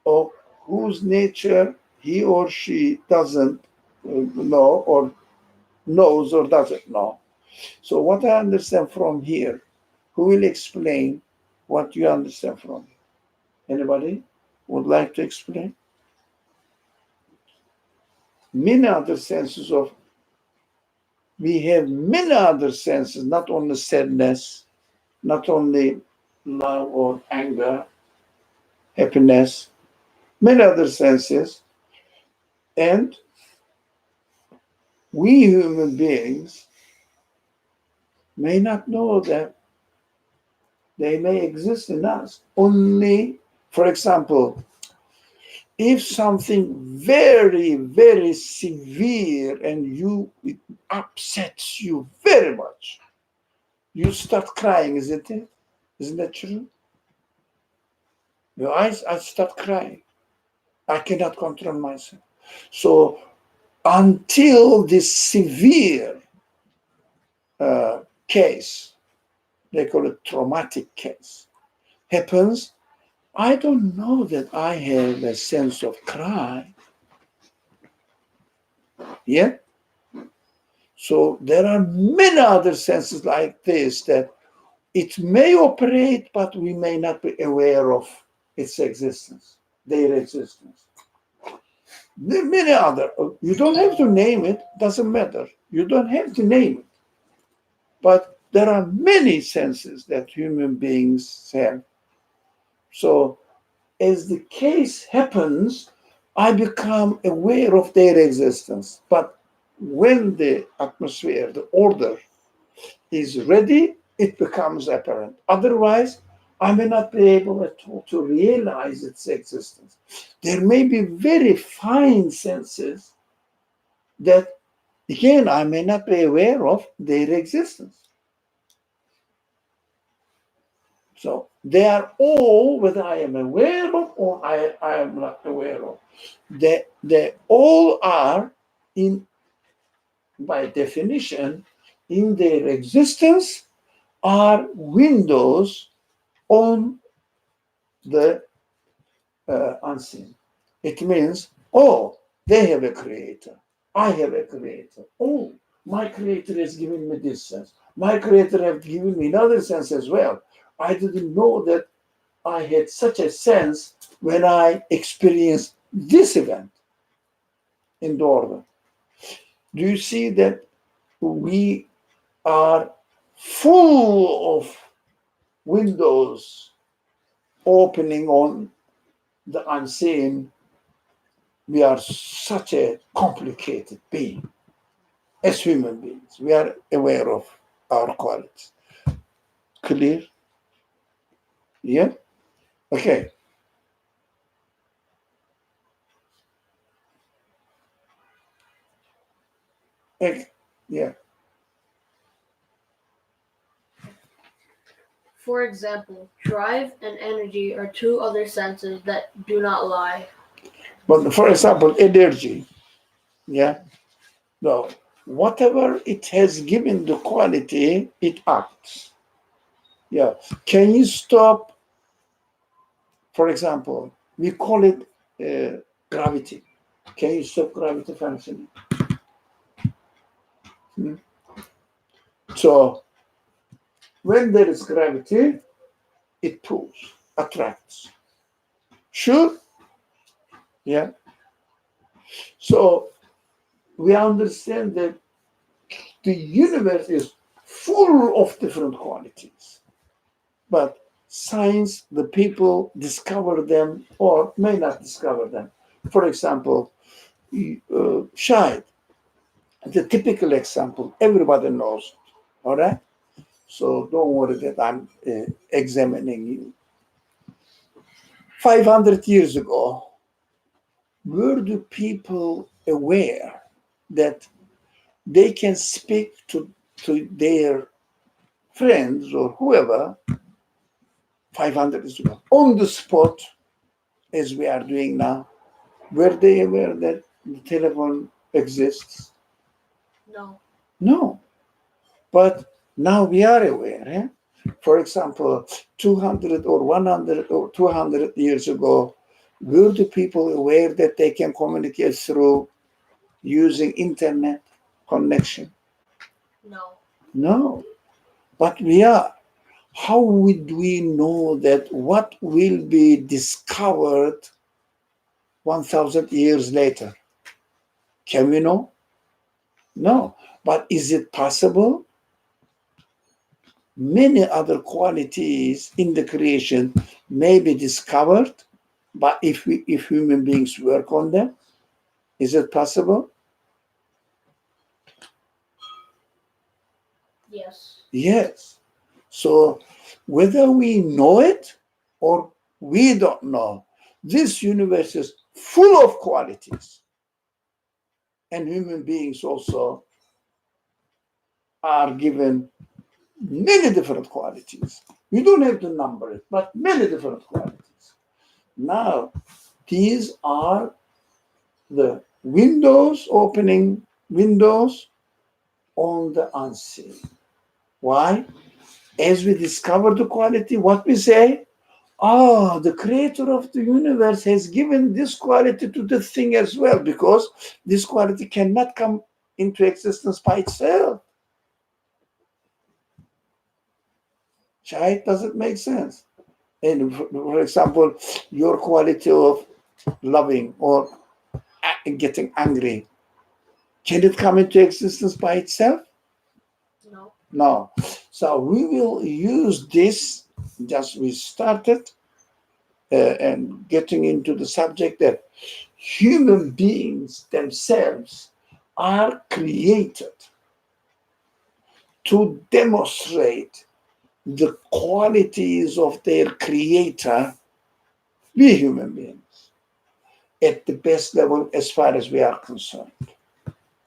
of whose nature he or she doesn't know or knows or doesn't know. So what I understand from here, who will explain what you understand from here? Anybody would like to explain? Many other senses of, we have many other senses, not only sadness, not only love or anger, happiness, many other senses. And we human beings may not know that they may exist in us. Only, for example, if something very, very severe and it upsets you very much, you start crying, isn't it? Isn't that true? Your eyes, I start crying. I cannot control myself. So until this severe case, they call it traumatic case, happens, I don't know that I have a sense of cry. Yeah? So there are many other senses like this that it may operate, but we may not be aware of its existence, their existence. There are many other. You don't have to name it, doesn't matter. You don't have to name it. But there are many senses that human beings have. So as the case happens, I become aware of their existence. But when the atmosphere, the order is ready, it becomes apparent. Otherwise, I may not be able at all to realize its existence. There may be very fine senses that, again, I may not be aware of their existence. So they are all, whether I am aware of or I am not aware of, they all are, in by definition, in their existence, are windows on the unseen. It means, oh, they have a creator. I have a creator. Oh, my creator has given me this sense. My creator has given me another sense as well. I didn't know that I had such a sense when I experienced this event in the order. Do you see that we are full of windows opening on the unseen? We are such a complicated being. As human beings, we are aware of our qualities. Clear? Yeah? Okay. Yeah. For example, drive and energy are two other senses that do not lie. But for example, energy. Yeah. No. Whatever it has given the quality, it acts. Yeah. Can you stop, for example, we call it gravity. Can you stop gravity functioning? So when there is gravity, it pulls, attracts. Sure? Yeah. So we understand that the universe is full of different qualities. But science, the people discover them or may not discover them. For example, shahid, the typical example, everybody knows. All right? So don't worry that I'm examining you. 500 years ago, were the people aware that they can speak to their friends or whoever 500 years ago on the spot, as we are doing now? Were they aware that the telephone exists? No. No. But now we are aware. Eh? For example, 200 or 100 or 200 years ago, were the people aware that they can communicate through using internet connection? No. No. But we are. How would we know that what will be discovered 1,000 years later? Can we know? No. But is it possible? Many other qualities in the creation may be discovered, but if human beings work on them, is it possible? Yes. Yes. So whether we know it or we don't know, this universe is full of qualities. And human beings also are given many different qualities. You don't have to number it, but many different qualities. Now, these are the windows, opening windows on the unseen. Why? As we discover the quality, what we say? Oh, the creator of the universe has given this quality to the thing as well, because this quality cannot come into existence by itself. Right? Does it make sense? And for example, your quality of loving or getting angry, can it come into existence by itself? No. No. So we will use this, just we started and getting into the subject that human beings themselves are created to demonstrate the qualities of their creator, we human beings, at the best level as far as we are concerned.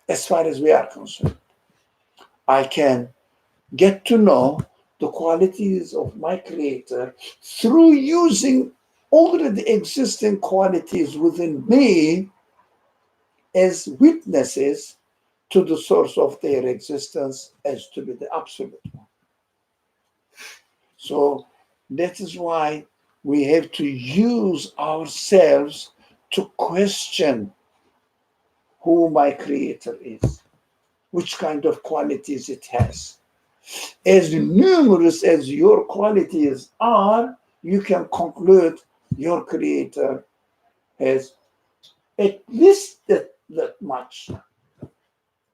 As far as we are concerned, I can get to know the qualities of my creator through using already existing qualities within me as witnesses to the source of their existence as to be the absolute one. So that is why we have to use ourselves to question who my creator is, which kind of qualities it has. As numerous as your qualities are, you can conclude your creator has at least that much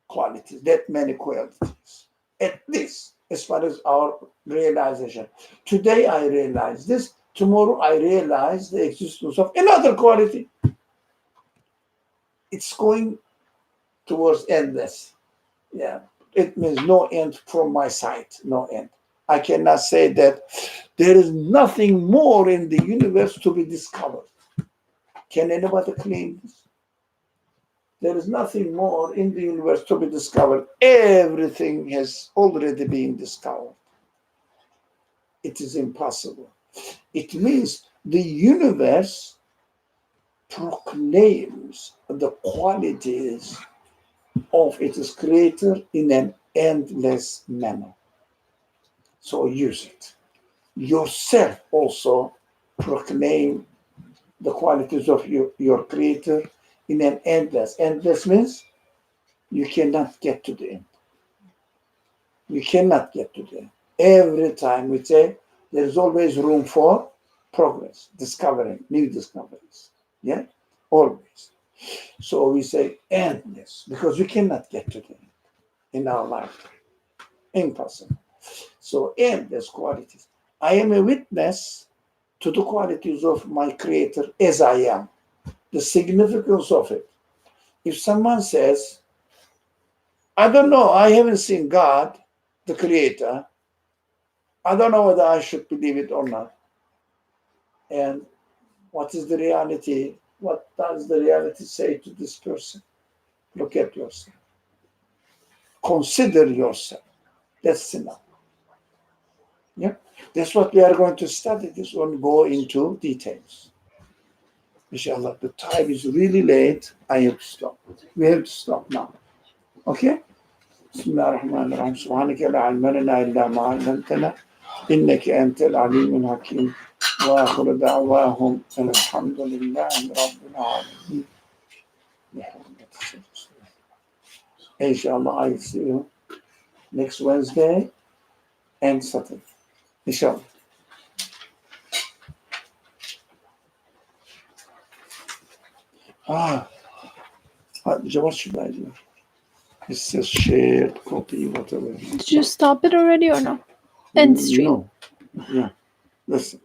qualities, that many qualities, at least as far as our realization. Today I realize this, tomorrow I realize the existence of another quality. It's going towards endless. Yeah, it means no end from my side, no end. I cannot say that there is nothing more in the universe to be discovered. Can anybody claim this? There is nothing more in the universe to be discovered. Everything has already been discovered. It is impossible. It means the universe proclaims the qualities of its creator in an endless manner. So use it. Yourself also proclaim the qualities of your creator in an endless. Endless means you cannot get to the end. You cannot get to the end. Every time we say there is always room for progress, discovering new discoveries. Yeah, always. So we say endless because we cannot get to them in our lifetime. Impossible. So endless qualities. I am a witness to the qualities of my Creator as I am. The significance of it. If someone says, I don't know, I haven't seen God, the Creator, I don't know whether I should believe it or not. And what is the reality? What does the reality say to this person? Look at yourself. Consider yourself. That's enough. Yeah, that's what we are going to study. This one go into details. Inshallah, the time is really late. I have to stop. We have to stop now. Okay? بسم الله الرحمن الرحيم سبحانك لا علم لنا إلا ما علمتنا إنك أنت العليم الحكيم وآخر دعواهم أن الحمد لله رب العالمين. Inshallah, I'll see you next Wednesday and Saturday. Inshallah. What should I do? It says shared copy, whatever. Did you stop it already or no? End stream. No. Yeah. Listen.